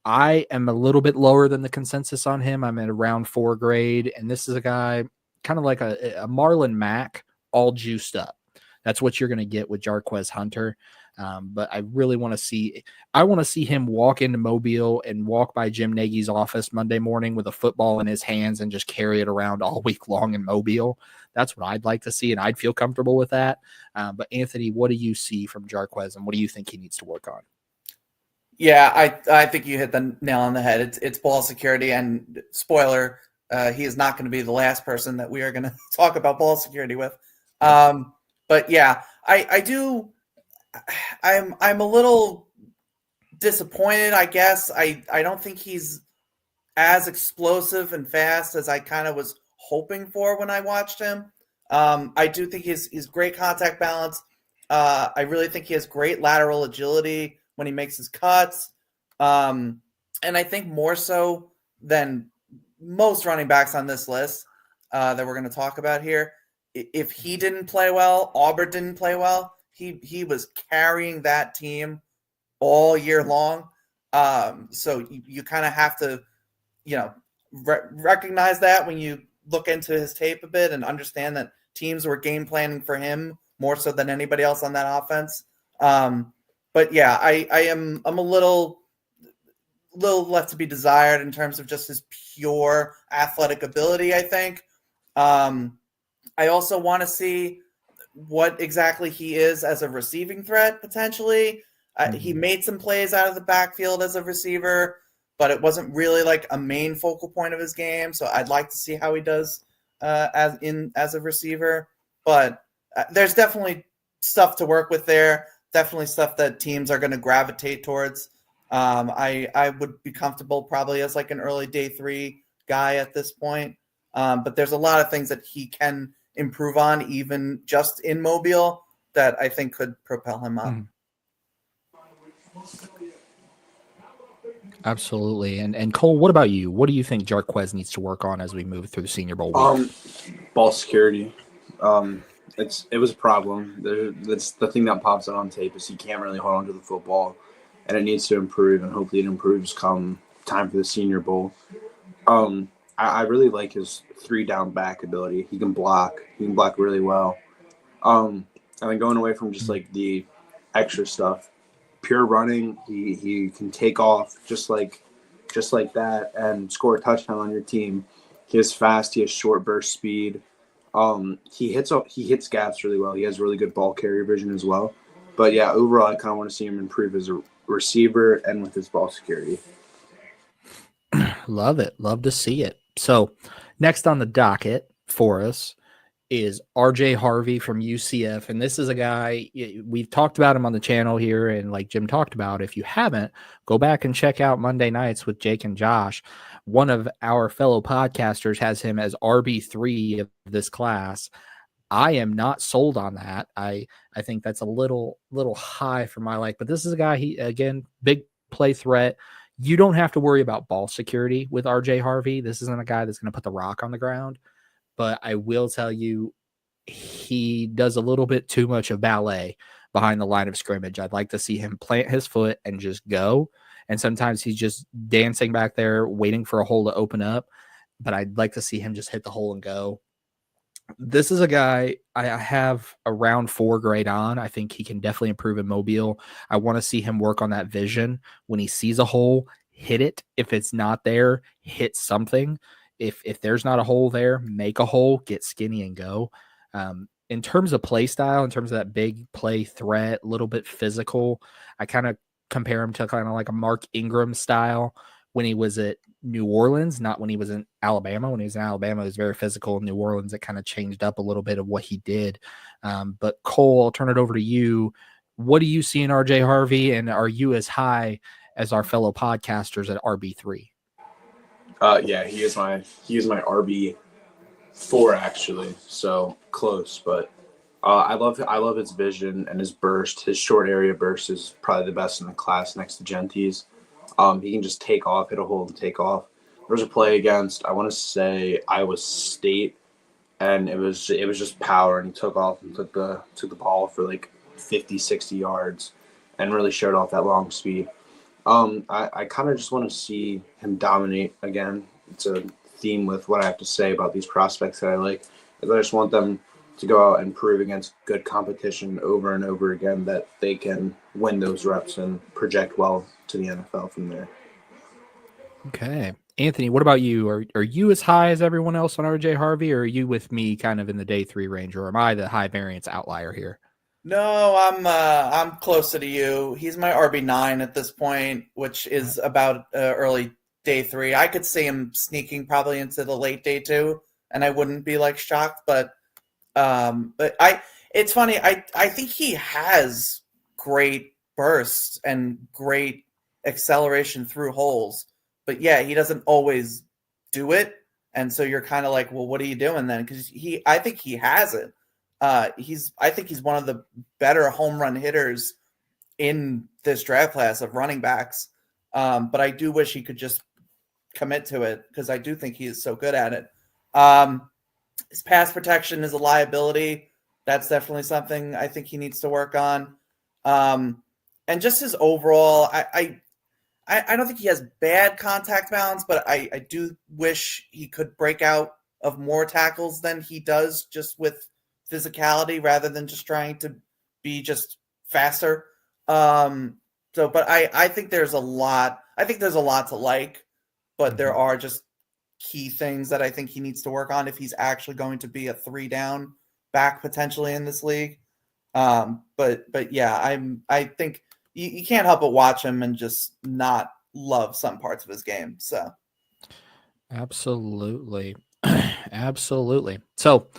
Speaker 2: I am a little bit lower than the consensus on him. I'm at around 4 grade, and this is a guy kind of like a Marlon Mack, all juiced up. That's what you're going to get with Jarquez Hunter. But I really want to see him walk into Mobile and walk by Jim Nagy's office Monday morning with a football in his hands and just carry it around all week long in Mobile. That's what I'd like to see, and I'd feel comfortable with that. But Anthony, what do you see from Jarquez, and what do you think he needs to work on?
Speaker 4: Yeah, I think you hit the nail on the head. It's ball security, and spoiler, he is not going to be the last person that we are going to talk about ball security with. But yeah, I'm a little disappointed, I guess. I don't think he's as explosive and fast as I kind of was hoping for when I watched him. I do think he's great contact balance. I really think he has great lateral agility when he makes his cuts. And I think more so than most running backs on this list that we're going to talk about here, if he didn't play well, Auburn didn't play well, he was carrying that team all year long. So you kind of have to, recognize that when you look into his tape a bit and understand that teams were game planning for him more so than anybody else on that offense. But yeah, I'm a little left to be desired in terms of just his pure athletic ability, I think. I also want to see what exactly he is as a receiving threat, potentially. He made some plays out of the backfield as a receiver, but it wasn't really like a main focal point of his game. So I'd like to see how he does as a receiver. But there's definitely stuff to work with there. Definitely stuff that teams are going to gravitate towards. I would be comfortable probably as like an early day 3 guy at this point. But there's a lot of things that he can improve on, even just in Mobile, that I think could propel him up.
Speaker 2: Absolutely. And Cole, what about you? What do you think Jarquez needs to work on as we move through the Senior Bowl week?
Speaker 3: Ball security. It was a problem. That's the thing that pops out on tape is he can't really hold on to the football, and it needs to improve. And hopefully, it improves come time for the Senior Bowl. I really like his 3-down back ability. He can block. He can block really well. And then going away from just like the extra stuff, pure running, he can take off just like that and score a touchdown on your team. He is fast. He has short burst speed. He hits gaps really well. He has really good ball carrier vision as well. But yeah, overall, I kind of want to see him improve as a receiver and with his ball security.
Speaker 2: Love it. Love to see it. So next on the docket for us is RJ Harvey from UCF. And this is a guy, we've talked about him on the channel here. And like Jim talked about, if you haven't, go back and check out Monday Nights with Jake and Josh. One of our fellow podcasters has him as RB3 of this class. I am not sold on that. I think that's a little high for my like, but this is a guy, he, again, big play threat. You don't have to worry about ball security with RJ Harvey. This isn't a guy that's going to put the rock on the ground. But I will tell you, he does a little bit too much of ballet behind the line of scrimmage. I'd like to see him plant his foot and just go. And sometimes he's just dancing back there, waiting for a hole to open up. But I'd like to see him just hit the hole and go. This is a guy I have a round 4 grade on. I think he can definitely improve in Mobile. I want to see him work on that vision. When he sees a hole, hit it. If it's not there, hit something. If there's not a hole there, make a hole, get skinny and go. In terms of play style, in terms of that big play threat, a little bit physical, I kind of compare him to kind of like a Mark Ingram style when he was at New Orleans, not when he was in Alabama. When he was in Alabama, he was very physical. In New Orleans, it kind of changed up a little bit of what he did. But Cole, I'll turn it over to you. What do you see in RJ Harvey, and are you as high as our fellow podcasters at RB3?
Speaker 3: Yeah, he is my RB4 actually, so close. But I love his vision and his burst. His short area burst is probably the best in the class next to Genties. He can just take off, hit a hole, and take off. There was a play against, I want to say, Iowa State, and it was just power, and he took off and took the ball for like 50, 60 yards, and really showed off that long speed. I kind of just want to see him dominate again. It's a theme with what I have to say about these prospects that I like. I just want them to go out and prove against good competition over and over again that they can win those reps and project well to the NFL from there.
Speaker 2: Okay. Anthony, what about you? Are you as high as everyone else on RJ Harvey, or are you with me kind of in the day 3 range, or am I the high variance outlier here?
Speaker 4: No, I'm closer to you. He's my RB9 at this point, which is about early day 3. I could see him sneaking probably into the late day 2, and I wouldn't be like shocked. But it's funny. I think he has great bursts and great acceleration through holes, but yeah, he doesn't always do it, and so you're kind of like, well, what are you doing then? Because I think he has it. I think he's one of the better home run hitters in this draft class of running backs. But I do wish he could just commit to it, because I do think he is so good at it. His pass protection is a liability. That's definitely something I think he needs to work on. And just his overall, I don't think he has bad contact balance, but I do wish he could break out of more tackles than he does, just with physicality rather than just trying to be just faster. But I think there's a lot. I think there's a lot to like, but there are just key things that I think he needs to work on if he's actually going to be a 3-down back potentially in this league. But yeah, I think you can't help but watch him and just not love some parts of his game. So
Speaker 2: absolutely. Absolutely. So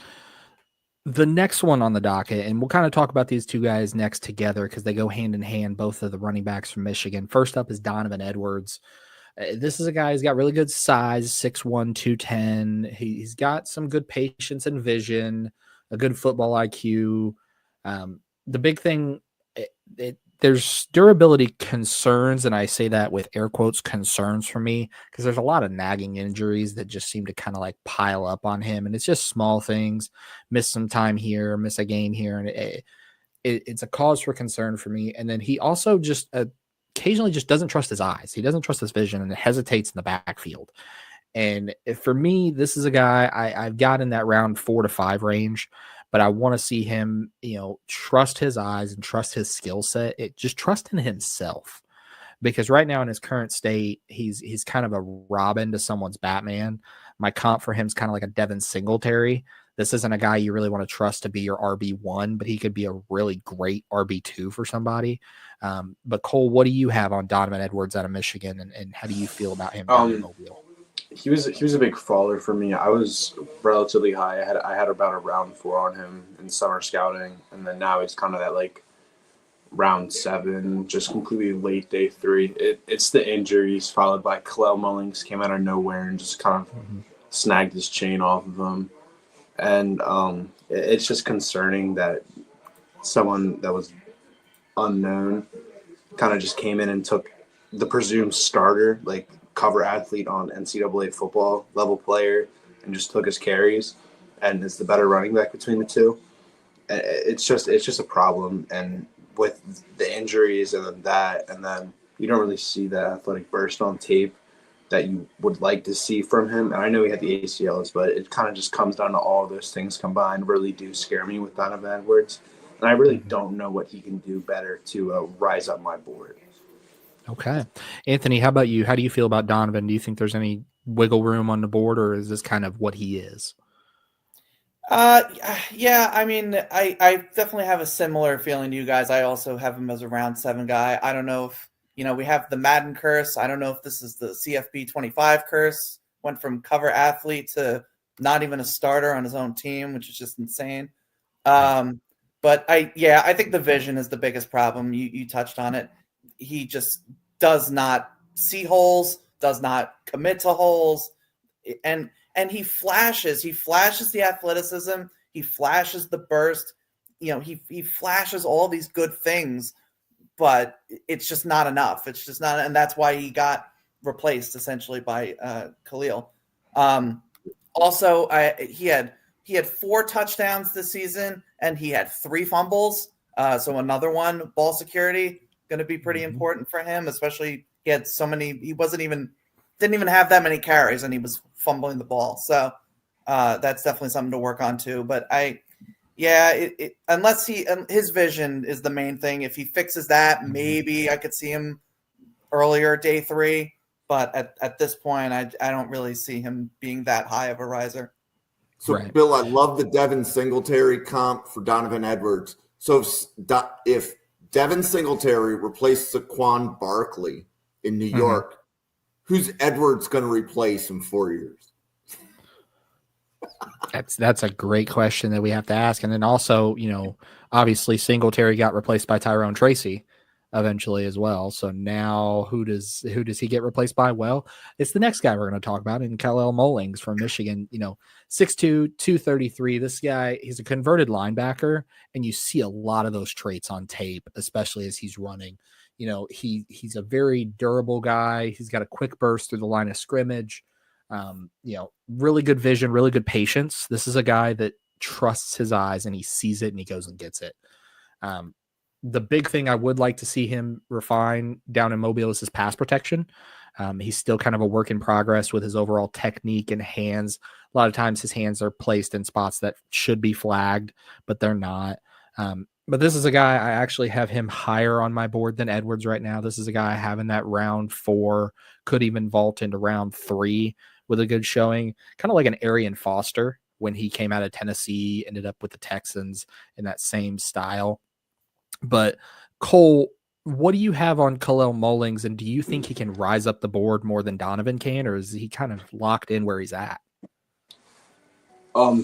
Speaker 2: the next one on the docket, and we'll kind of talk about these two guys next together because they go hand in hand, both of the running backs from Michigan. First up is Donovan Edwards. This is a guy who's got really good size, 6'1", 210. He's got some good patience and vision, a good football IQ. The big thing, there's durability concerns, and I say that with air quotes, concerns for me, because there's a lot of nagging injuries that just seem to kind of like pile up on him, and it's just small things. Miss some time here, miss a game here, and it's a cause for concern for me. And then he also just occasionally just doesn't trust his eyes. He doesn't trust his vision and hesitates in the backfield. And for me, this is a guy I've got in that round 4 to 5 range, but I want to see him, trust his eyes and trust his skill set. Just trust in himself, because right now in his current state, he's kind of a Robin to someone's Batman. My comp for him is kind of like a Devin Singletary. This isn't a guy you really want to trust to be your RB1, but he could be a really great RB2 for somebody. But Cole, what do you have on Donovan Edwards out of Michigan, and how do you feel about him down in Mobile?
Speaker 3: He was a big faller for me. I was relatively high. I had about a round 4 on him in summer scouting, and then now he's kind of that like round 7, just completely late day 3. It's the injuries followed by Kalel Mullings came out of nowhere and just kind of snagged his chain off of him. And it's just concerning that someone that was unknown kind of just came in and took the presumed starter, like cover athlete on NCAA football level player, and just took his carries and is the better running back between the two. It's just a problem. And with the injuries and then you don't really see that athletic burst on tape that you would like to see from him. And I know he had the ACLs, but it kind of just comes down to all those things combined really do scare me with Donovan Edwards. And I really don't know what he can do better to rise up my board.
Speaker 2: Okay. Anthony, how about you? How do you feel about Donovan? Do you think there's any wiggle room on the board, or is this kind of what he is?
Speaker 4: Yeah, I mean, I definitely have a similar feeling to you guys. I also have him as a round 7 guy. I don't know if, we have the Madden curse. I don't know if this is the CFB 25 curse. Went from cover athlete to not even a starter on his own team, which is just insane. But I think the vision is the biggest problem. You touched on it. He just does not see holes, does not commit to holes, and he flashes. He flashes the athleticism. He flashes the burst. He flashes all these good things, but it's just not enough. It's just not, and that's why he got replaced essentially by Kalel. Also, he had 4 touchdowns this season, and he had 3 fumbles. So another one, ball security, going to be pretty important for him, especially he had so many. He didn't even have that many carries, and he was fumbling the ball. So that's definitely something to work on too. But unless his vision is the main thing. If he fixes that, maybe I could see him earlier day 3. But at this point, I don't really see him being that high of a riser.
Speaker 1: So, right. Bill, I love the Devin Singletary comp for Donovan Edwards. So if Devin Singletary replaced Saquon Barkley in New York, who's Edwards going to replace in 4 years?
Speaker 2: That's a great question that we have to ask. And then also, obviously Singletary got replaced by Tyrone Tracy eventually as well. So now who does he get replaced by? Well, it's the next guy we're going to talk about in Kalel Mullings from Michigan, 6'2", 233. This guy, he's a converted linebacker, and you see a lot of those traits on tape, especially as he's running. He's a very durable guy. He's got a quick burst through the line of scrimmage. Really good vision, really good patience. This is a guy that trusts his eyes, and he sees it and he goes and gets it. The big thing I would like to see him refine down in Mobile is his pass protection. He's still kind of a work in progress with his overall technique and hands. A lot of times his hands are placed in spots that should be flagged, but they're not. But this is a guy, I actually have him higher on my board than Edwards right now. This is a guy I have in that round 4, could even vault into round 3 with a good showing. Kind of like an Arian Foster when he came out of Tennessee, ended up with the Texans in that same style. But Cole, what do you have on Kalel Mullings, and do you think he can rise up the board more than Donovan can, or is he kind of locked in where he's at?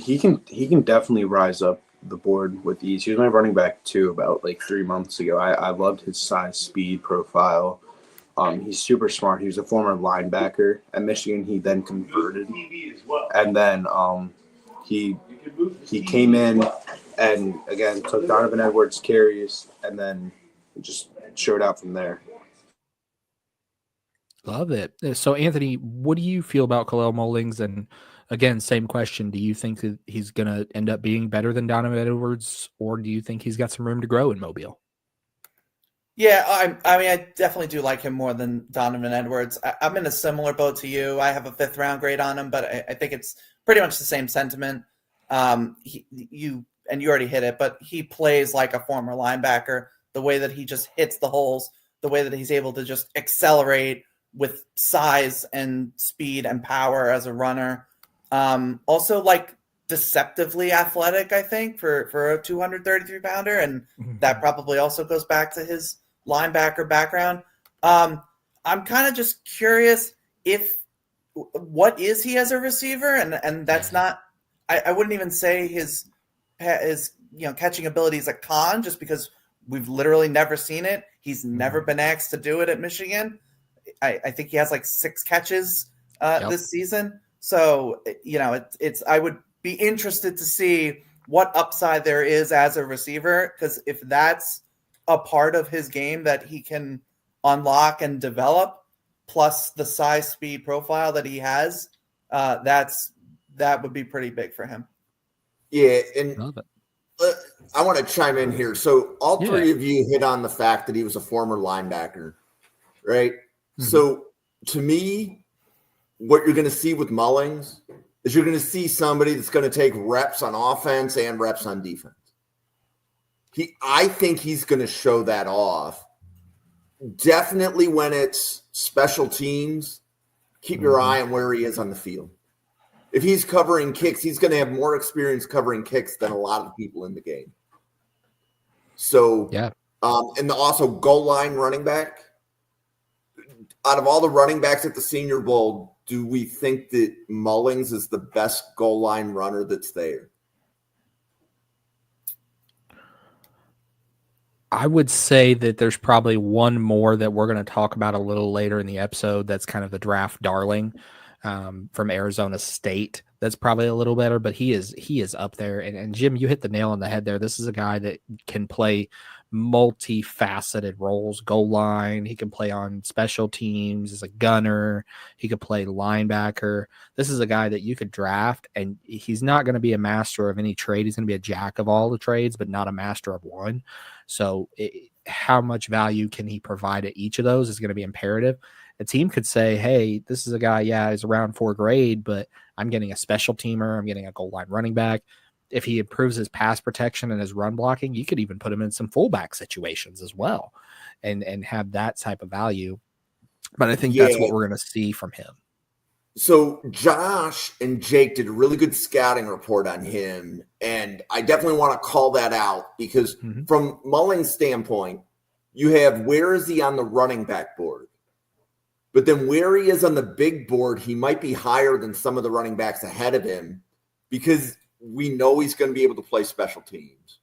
Speaker 3: He can definitely rise up the board with ease. He was my running back too about like 3 months ago. I loved his size speed profile. He's super smart. He was a former linebacker at Michigan. He then converted, and then he came in and again took Donovan Edwards' carries, and then just showed out from there.
Speaker 2: Love it. So, Anthony, what do you feel about Khalil Mullings? And again, same question. Do you think that he's going to end up being better than Donovan Edwards, or do you think he's got some room to grow in Mobile?
Speaker 4: Yeah, I mean, I definitely do like him more than Donovan Edwards. I'm in a similar boat to you. I have a 5th round grade on him, but I think it's pretty much the same sentiment. You already hit it, but he plays like a former linebacker. The way that he just hits the holes, the way that he's able to just accelerate with size and speed and power as a runner. Also, like deceptively athletic, I think, for a 233 pounder, and that probably also goes back to his linebacker background. I'm kind of just curious what is he as a receiver, and that's not. I wouldn't even say his catching ability is a con, just because we've literally never seen it. He's never been asked to do it at Michigan. I think he has like 6 catches this season. So it's I would be interested to see what upside there is as a receiver, because if that's a part of his game that he can unlock and develop, plus the size speed profile that he has, that would be pretty big for him.
Speaker 1: Yeah, and I want to chime in here. So all 3 of you hit on the fact that he was a former linebacker, right? Mm-hmm. So to me, what you're going to see with Mullings is you're going to see somebody that's going to take reps on offense and reps on defense. I think he's going to show that off. Definitely when it's special teams, keep your eye on where he is on the field. If he's covering kicks, he's going to have more experience covering kicks than a lot of people in the game. So, and also goal line running back. Out of all the running backs at the Senior Bowl, do we think that Mullings is the best goal line runner that's there?
Speaker 2: I would say that there's probably one more that we're going to talk about a little later in the episode. That's kind of the draft darling from Arizona State. That's probably a little better, but he is up there. And Jim, you hit the nail on the head there. This is a guy that can play multifaceted roles. Goal line, he can play on special teams as a gunner, he could play linebacker. This is a guy that you could draft, and he's not going to be a master of any trade. He's going to be a jack of all the trades, but not a master of one. So how much value can he provide at each of those is going to be imperative. A team could say, hey, this is a guy, he's around 4 grade, but I'm getting a special teamer, I'm getting a goal line running back. If he improves his pass protection and his run blocking, you could even put him in some fullback situations as well and have that type of value. But I think that's what we're going to see from him.
Speaker 1: So Josh and Jake did a really good scouting report on him, and I definitely want to call that out because from Mullings' standpoint, you have where is he on the running back board? But then where he is on the big board, he might be higher than some of the running backs ahead of him because we know he's going to be able to play special teams.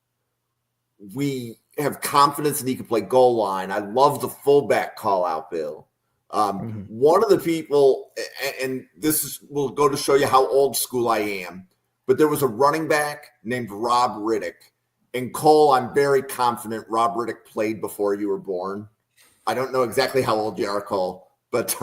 Speaker 1: We have confidence that he can play goal line. I love the fullback call out, Bill. One of the people, and will go to show you how old school I am, but there was a running back named Rob Riddick. And Cole, I'm very confident Rob Riddick played before you were born. I don't know exactly how old you are, Cole, but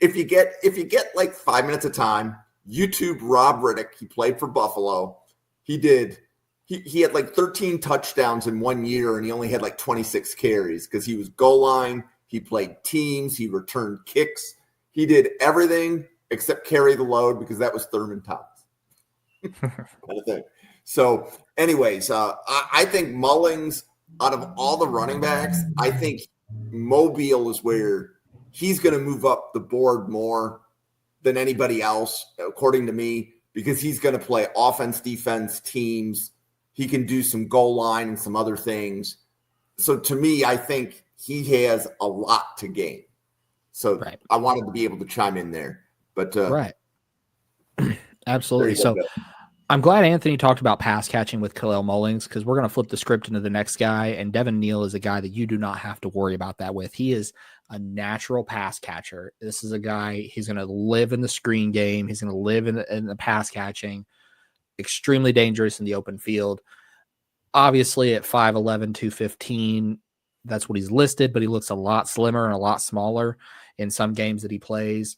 Speaker 1: if you get like 5 minutes of time, YouTube Rob Riddick. He played for Buffalo. He had like 13 touchdowns in 1 year, and he only had like 26 carries because he was goal line. He played teams. He returned kicks. He did everything except carry the load because that was Thurman Thomas. Kind of thing. So anyways, I think Mullings, out of all the running backs, I think Mobile is where he's going to move up the board more than anybody else, according to me, because he's going to play offense, defense, teams. He can do some goal line and some other things. So to me, I think he has a lot to gain. So I wanted to be able to chime in there. But
Speaker 2: Absolutely. So I'm glad Anthony talked about pass catching with Khalil Mullings, because we're going to flip the script into the next guy. And Devin Neal is a guy that you do not have to worry about that with. He is a natural pass catcher. This is a guy, he's going to live in the screen game. He's going to live in the pass catching, extremely dangerous in the open field. Obviously at 5'11", 215, that's what he's listed, but he looks a lot slimmer and a lot smaller in some games that he plays.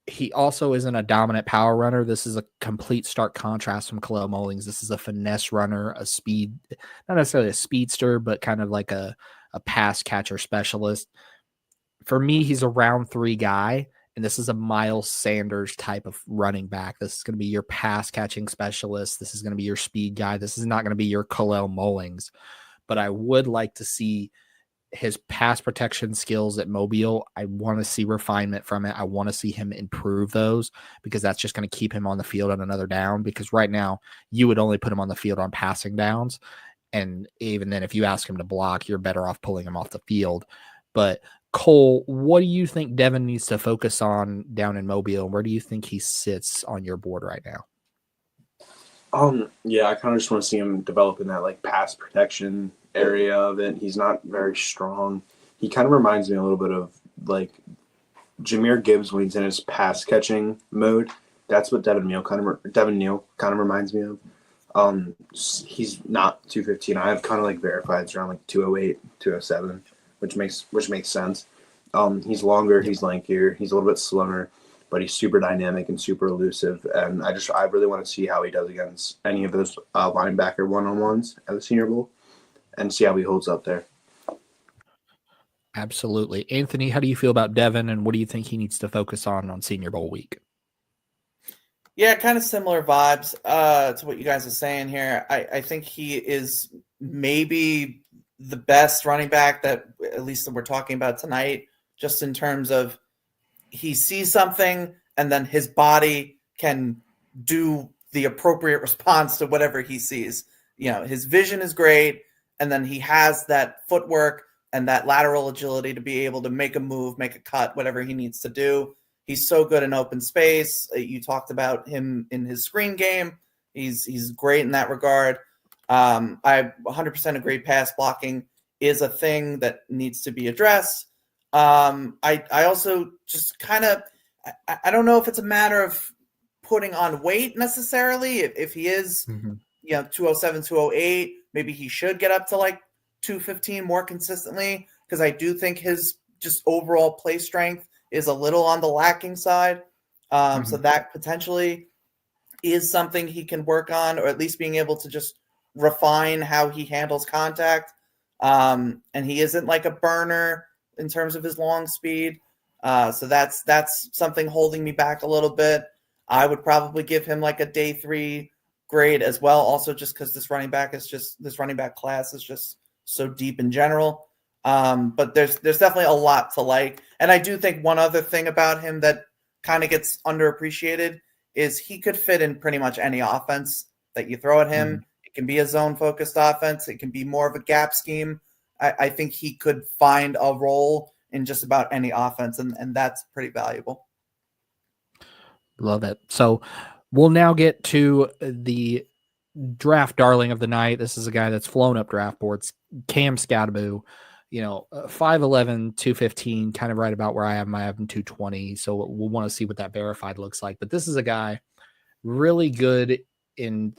Speaker 2: He also isn't a dominant power runner. This is a complete stark contrast from Kalel Mullings. This is a finesse runner, a speed, not necessarily a speedster, but kind of like a pass catcher specialist. For me, he's a round 3 guy, and this is a Miles Sanders type of running back. This is going to be your pass catching specialist. This is going to be your speed guy. This is not going to be your Kalel Mullings, but I would like to see his pass protection skills at Mobile. I want to see refinement from it. I want to see him improve those, because that's just going to keep him on the field on another down, because right now you would only put him on the field on passing downs. And even then, if you ask him to block, you're better off pulling him off the field. But Cole, what do you think Devin needs to focus on down in Mobile? And where do you think he sits on your board right now?
Speaker 3: Yeah, I kind of just want to see him develop in that like pass protection area of it. He's not very strong. He kind of reminds me a little bit of like Jahmyr Gibbs when he's in his pass catching mode. That's what Devin Neal kind of reminds me of. He's not 215. I have kind of like verified it's around like 208, 207, which makes sense. He's longer, he's lankier, he's a little bit slimmer, but he's super dynamic and super elusive. And I really want to see how he does against any of those linebacker one-on-ones at the Senior Bowl and see how he holds up there.
Speaker 2: Absolutely. Anthony, how do you feel about Devin, and what do you think he needs to focus on Senior Bowl week?
Speaker 4: Yeah, kind of similar vibes to what you guys are saying here. I think he is maybe the best running back that at least that we're talking about tonight, just in terms of he sees something and then his body can do the appropriate response to whatever he sees. You know, his vision is great, and then he has that footwork and that lateral agility to be able to make a move, make a cut, whatever he needs to do. He's so good in open space. You talked about him in his screen game. He's great in that regard. I 100% agree. Pass blocking is a thing that needs to be addressed. I also just kind of, I don't know if it's a matter of putting on weight necessarily. If he is, 207, 208, maybe he should get up to like 215 more consistently, because I do think his just overall play strength is a little on the lacking side. So that potentially is something he can work on, or at least being able to just refine how he handles contact. And he isn't like a burner in terms of his long speed. So that's something holding me back a little bit. I would probably give him like a day 3 grade as well. Also, just because this running back class is just so deep in general. But there's definitely a lot to like. And I do think one other thing about him that kind of gets underappreciated is he could fit in pretty much any offense that you throw at him. It can be a zone-focused offense. It can be more of a gap scheme. I think he could find a role in just about any offense, and that's pretty valuable.
Speaker 2: Love it. So we'll now get to the draft darling of the night. This is a guy that's flown up draft boards, Cam Skattebo. 5'11", 215, kind of right about where I have him. I have him 220. So we'll want to see what that verified looks like. But this is a guy really good in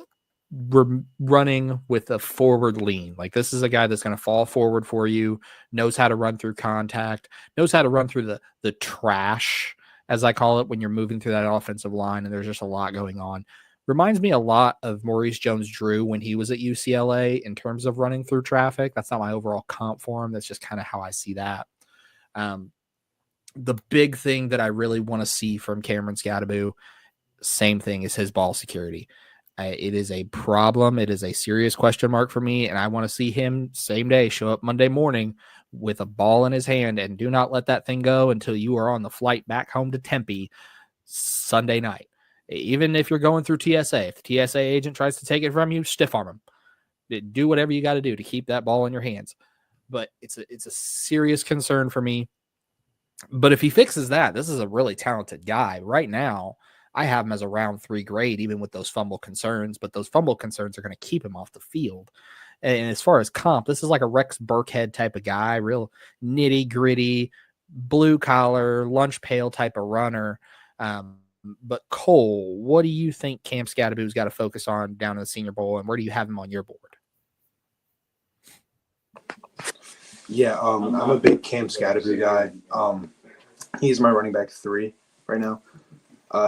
Speaker 2: running with a forward lean. Like, this is a guy that's going to fall forward for you, knows how to run through contact, knows how to run through the trash, as I call it, when you're moving through that offensive line and there's just a lot going on. Reminds me a lot of Maurice Jones-Drew when he was at UCLA in terms of running through traffic. That's not my overall comp for him. That's just kind of how I see that. The big thing that I really want to see from Cameron Skattebo, same thing, is his ball security. It is a problem. It is a serious question mark for me, and I want to see him same day show up Monday morning with a ball in his hand, and do not let that thing go until you are on the flight back home to Tempe Sunday night. Even if you're going through TSA, if the TSA agent tries to take it from you, stiff arm him. Do whatever you got to do to keep that ball in your hands. But it's a serious concern for me. But if he fixes that, this is a really talented guy. Right now, I have him as a round 3 grade, even with those fumble concerns. But those fumble concerns are going to keep him off the field. And as far as comp, this is like a Rex Burkhead type of guy, real nitty gritty, blue collar, lunch pail type of runner. But Cole, what do you think Cam Scadaboo's got to focus on down in the Senior Bowl, and where do you have him on your board?
Speaker 3: Yeah, I'm a big Cam Scadaboo guy. He's my running back 3 right now.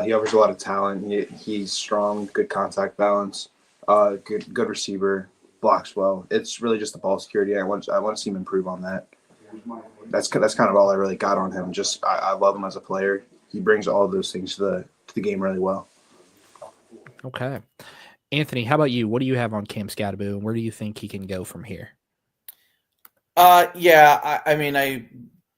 Speaker 3: He offers a lot of talent. He's strong, good contact balance, good receiver, blocks well. It's really just the ball security. I want to see him improve on that. That's kind of all I really got on him. Just I love him as a player. He brings all of those things to the game really well.
Speaker 2: Okay, Anthony, how about you? What do you have on Cam Scadaboo, and where do you think he can go from here?
Speaker 4: I mean, I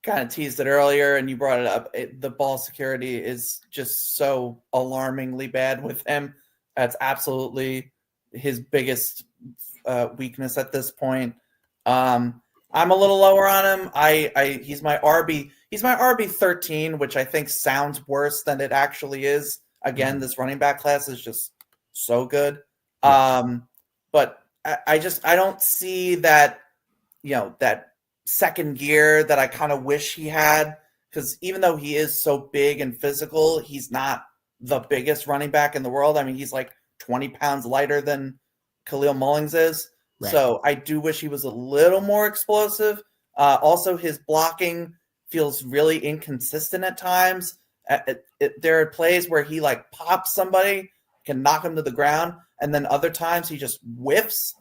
Speaker 4: kind of teased it earlier, and you brought it up. The ball security is just so alarmingly bad with him. That's absolutely his biggest weakness at this point. I'm a little lower on him. He's my RB. He's my RB 13, which I think sounds worse than it actually is. Again, this running back class is just so good. But I don't see that, that second gear that I kind of wish he had, because even though he is so big and physical, he's not the biggest running back in the world. I mean, he's like 20 pounds lighter than Khalil Mullings is. Right. So I do wish he was a little more explosive. Also, his blocking feels really inconsistent at times. There are plays where he like pops somebody, can knock him to the ground, and then other times he just whiffs,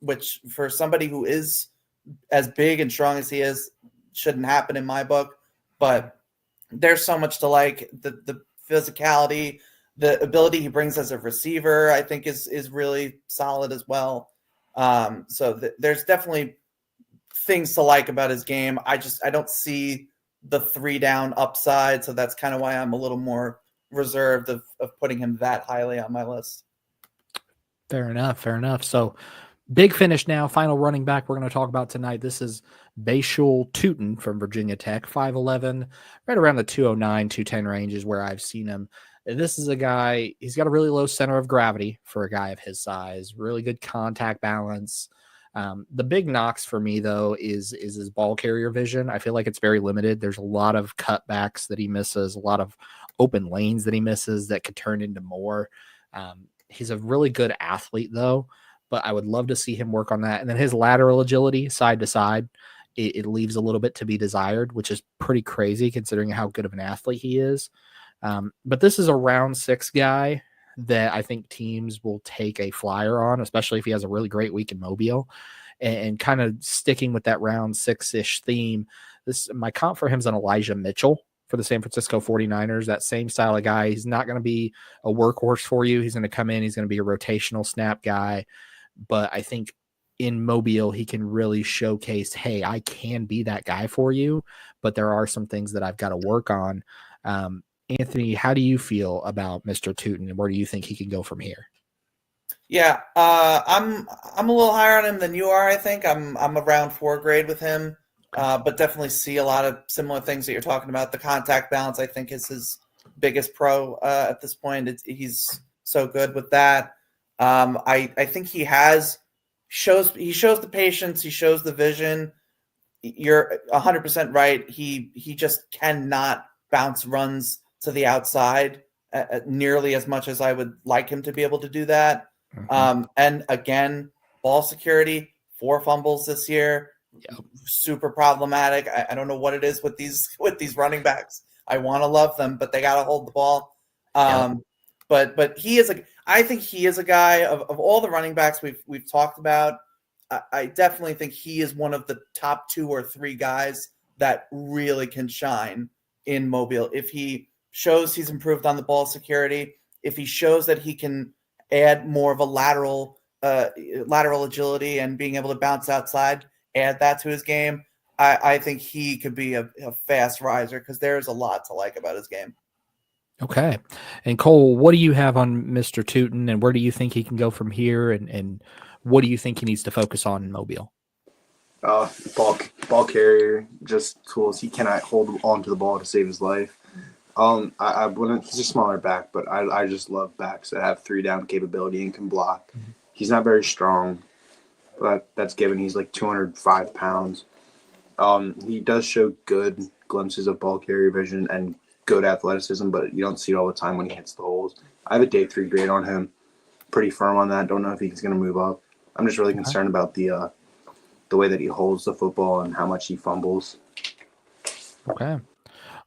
Speaker 4: which for somebody who is as big and strong as he is shouldn't happen in my book. But there's so much to like. The physicality, the ability he brings as a receiver, I think is really solid as well. So there's definitely things to like about his game. I don't see the 3 down upside. So that's kind of why I'm a little more reserved of putting him that highly on my list.
Speaker 2: Fair enough. So big finish now. Final running back we're going to talk about tonight. This is Bashul Tootin from Virginia Tech, 5'11", right around the 209, 210 range is where I've seen him. This is a guy, he's got a really low center of gravity for a guy of his size, really good contact balance. The big knocks for me, though, is his ball carrier vision. I feel like it's very limited. There's a lot of cutbacks that he misses, a lot of open lanes that he misses that could turn into more. He's a really good athlete, though, but I would love to see him work on that. And then his lateral agility, side to side, it leaves a little bit to be desired, which is pretty crazy considering how good of an athlete he is. But this is a round 6 guy that I think teams will take a flyer on, especially if he has a really great week in Mobile. And kind of sticking with that round 6-ish theme, my comp for him is an Elijah Mitchell for the San Francisco 49ers, that same style of guy. He's not going to be a workhorse for you. He's going to come in. He's going to be a rotational snap guy. But I think in Mobile, he can really showcase, hey, I can be that guy for you, but there are some things that I've got to work on. Anthony, how do you feel about Mr. Tootin, and where do you think he can go from here?
Speaker 4: Yeah, I'm a little higher on him than you are. I think I'm around 4 grade with him, but definitely see a lot of similar things that you're talking about. The contact balance, I think, is his biggest pro at this point. He's so good with that. I think he shows the patience, he shows the vision. You're 100% right. He just cannot bounce runs to the outside nearly as much as I would like him to be able to do that. Mm-hmm. And again, ball security, 4 fumbles this year, super problematic. I don't know what it is with these running backs. I want to love them, but they got to hold the ball. But I think he is a guy of all the running backs we've talked about. I definitely think he is one of the top 2 or 3 guys that really can shine in Mobile. If he shows he's improved on the ball security, if he shows that he can add more of a lateral agility and being able to bounce outside, add that to his game, I think he could be a fast riser, because there's a lot to like about his game. Okay.
Speaker 2: And Cole, what do you have on Mr. Tootin, and where do you think he can go from here, and what do you think he needs to focus on in Mobile?
Speaker 3: Ball carrier, just tools. He cannot hold on to the ball to save his life. I wouldn't. He's a smaller back, but I just love backs that have 3 down capability and can block. Mm-hmm. He's not very strong. that's given. He's like 205 pounds. He does show good glimpses of ball carrier vision and good athleticism, but you don't see it all the time when he hits the holes. I have a day 3 grade on him. Pretty firm on that. Don't know if he's going to move up. I'm just really concerned about the way that he holds the football and how much he fumbles.
Speaker 2: Okay.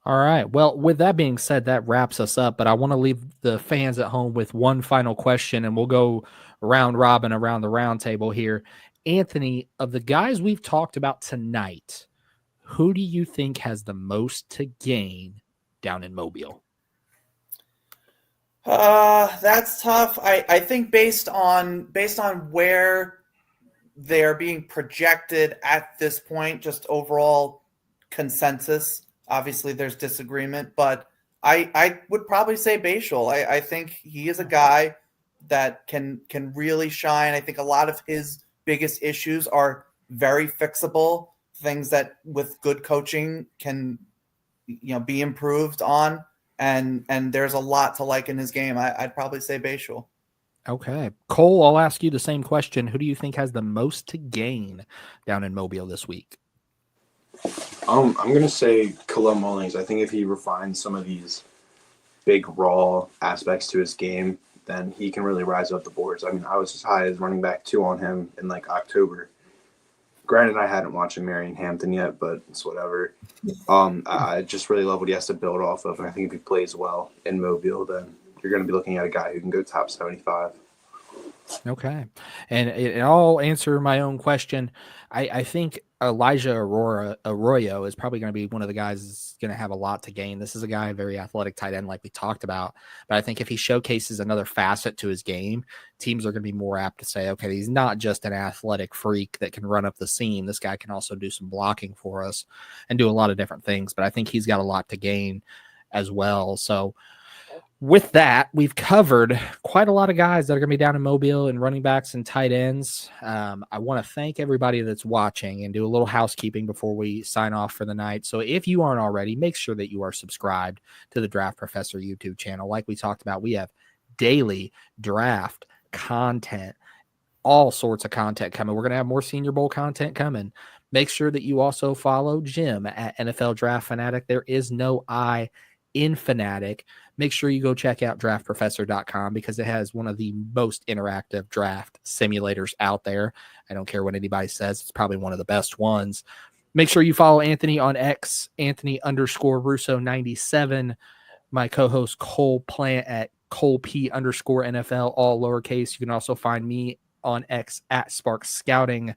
Speaker 2: All right. Well, with that being said, that wraps us up, but I want to leave the fans at home with one final question, and we'll go round robin around the round table here. Anthony, of the guys we've talked about tonight, who do you think has the most to gain down in Mobile?
Speaker 4: That's tough. I think based on where they're being projected at this point, just overall consensus. Obviously, there's disagreement, but I would probably say Bashal. I think he is a guy that can really shine. I think a lot of his biggest issues are very fixable, things that with good coaching can be improved on. And there's a lot to like in his game. I'd probably say Bashal.
Speaker 2: Okay. Cole, I'll ask you the same question. Who do you think has the most to gain down in Mobile this week?
Speaker 3: I'm going to say Khalil Mullings. I think if he refines some of these big, raw aspects to his game, then he can really rise up the boards. I mean, I was as high as running back 2 on him in like October. Granted, I hadn't watched Marion Hampton yet, but it's whatever. I just really love what he has to build off of. And I think if he plays well in Mobile, then you're going to be looking at a guy who can go top 75.
Speaker 2: Okay. And I'll answer my own question. I think Elijah Arroyo is probably going to be one of the guys that's going to have a lot to gain. This is a guy, very athletic tight end like we talked about. But I think if he showcases another facet to his game, teams are going to be more apt to say, okay, he's not just an athletic freak that can run up the seam. This guy can also do some blocking for us and do a lot of different things. But I think he's got a lot to gain as well. So with that, we've covered quite a lot of guys that are going to be down in Mobile and running backs and tight ends. I want to thank everybody that's watching and do a little housekeeping before we sign off for the night. So if you aren't already, make sure that you are subscribed to the Draft Professor YouTube channel. Like we talked about, we have daily draft content, all sorts of content coming. We're going to have more Senior Bowl content coming. Make sure that you also follow Jim at NFL Draft Fanatic. There is no I in Fanatic. Make sure you go check out draftprofessor.com because it has one of the most interactive draft simulators out there. I don't care what anybody says. It's probably one of the best ones. Make sure you follow Anthony on X, Anthony_Russo97. My co-host Cole Plant at ColeP_NFL, all lowercase. You can also find me on X at Sparks Scouting,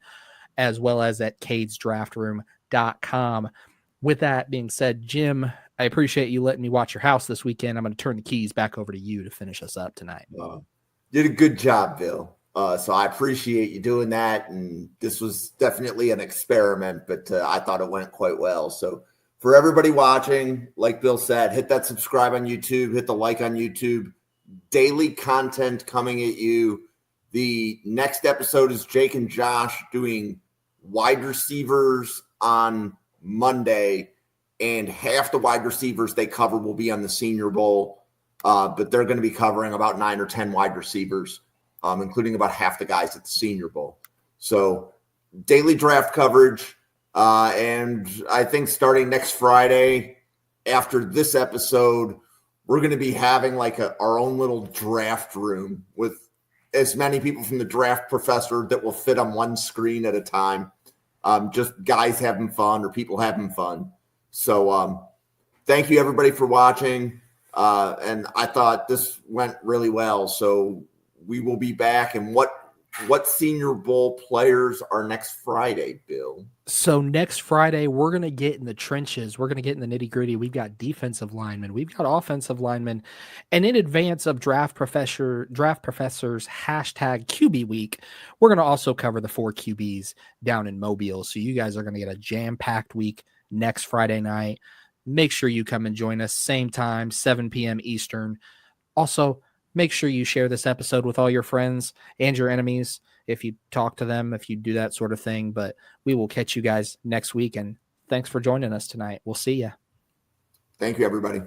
Speaker 2: as well as at CadesDraftRoom.com. With that being said, Jim, I appreciate you letting me watch your house this weekend. I'm going to turn the keys back over to you to finish us up tonight.
Speaker 1: Did a good job, Bill. So I appreciate you doing that. And this was definitely an experiment, but I thought it went quite well. So for everybody watching, like Bill said, hit that subscribe on YouTube, hit the like on YouTube. Daily content coming at you. The next episode is Jake and Josh doing wide receivers on Monday. And half the wide receivers they cover will be on the Senior Bowl, but they're going to be covering about 9 or 10 wide receivers, including about half the guys at the Senior Bowl. So daily draft coverage, and I think starting next Friday after this episode, we're going to be having like our own little draft room with as many people from the Draft Professor that will fit on one screen at a time, just guys having fun or people having fun. So thank you, everybody, for watching. And I thought this went really well. So we will be back. And what Senior Bowl players are next Friday, Bill?
Speaker 2: So next Friday, we're going to get in the trenches. We're going to get in the nitty gritty. We've got defensive linemen. We've got offensive linemen. And in advance of Draft Professor's hashtag QB week, we're going to also cover the 4 QBs down in Mobile. So you guys are going to get a jam-packed week next Friday night. Make sure you come and join us, same time, 7 p.m. Eastern. Also, make sure you share this episode with all your friends and your enemies if you talk to them, if you do that sort of thing. But we will catch you guys next week, and thanks for joining us tonight. We'll see you.
Speaker 1: Thank you, everybody.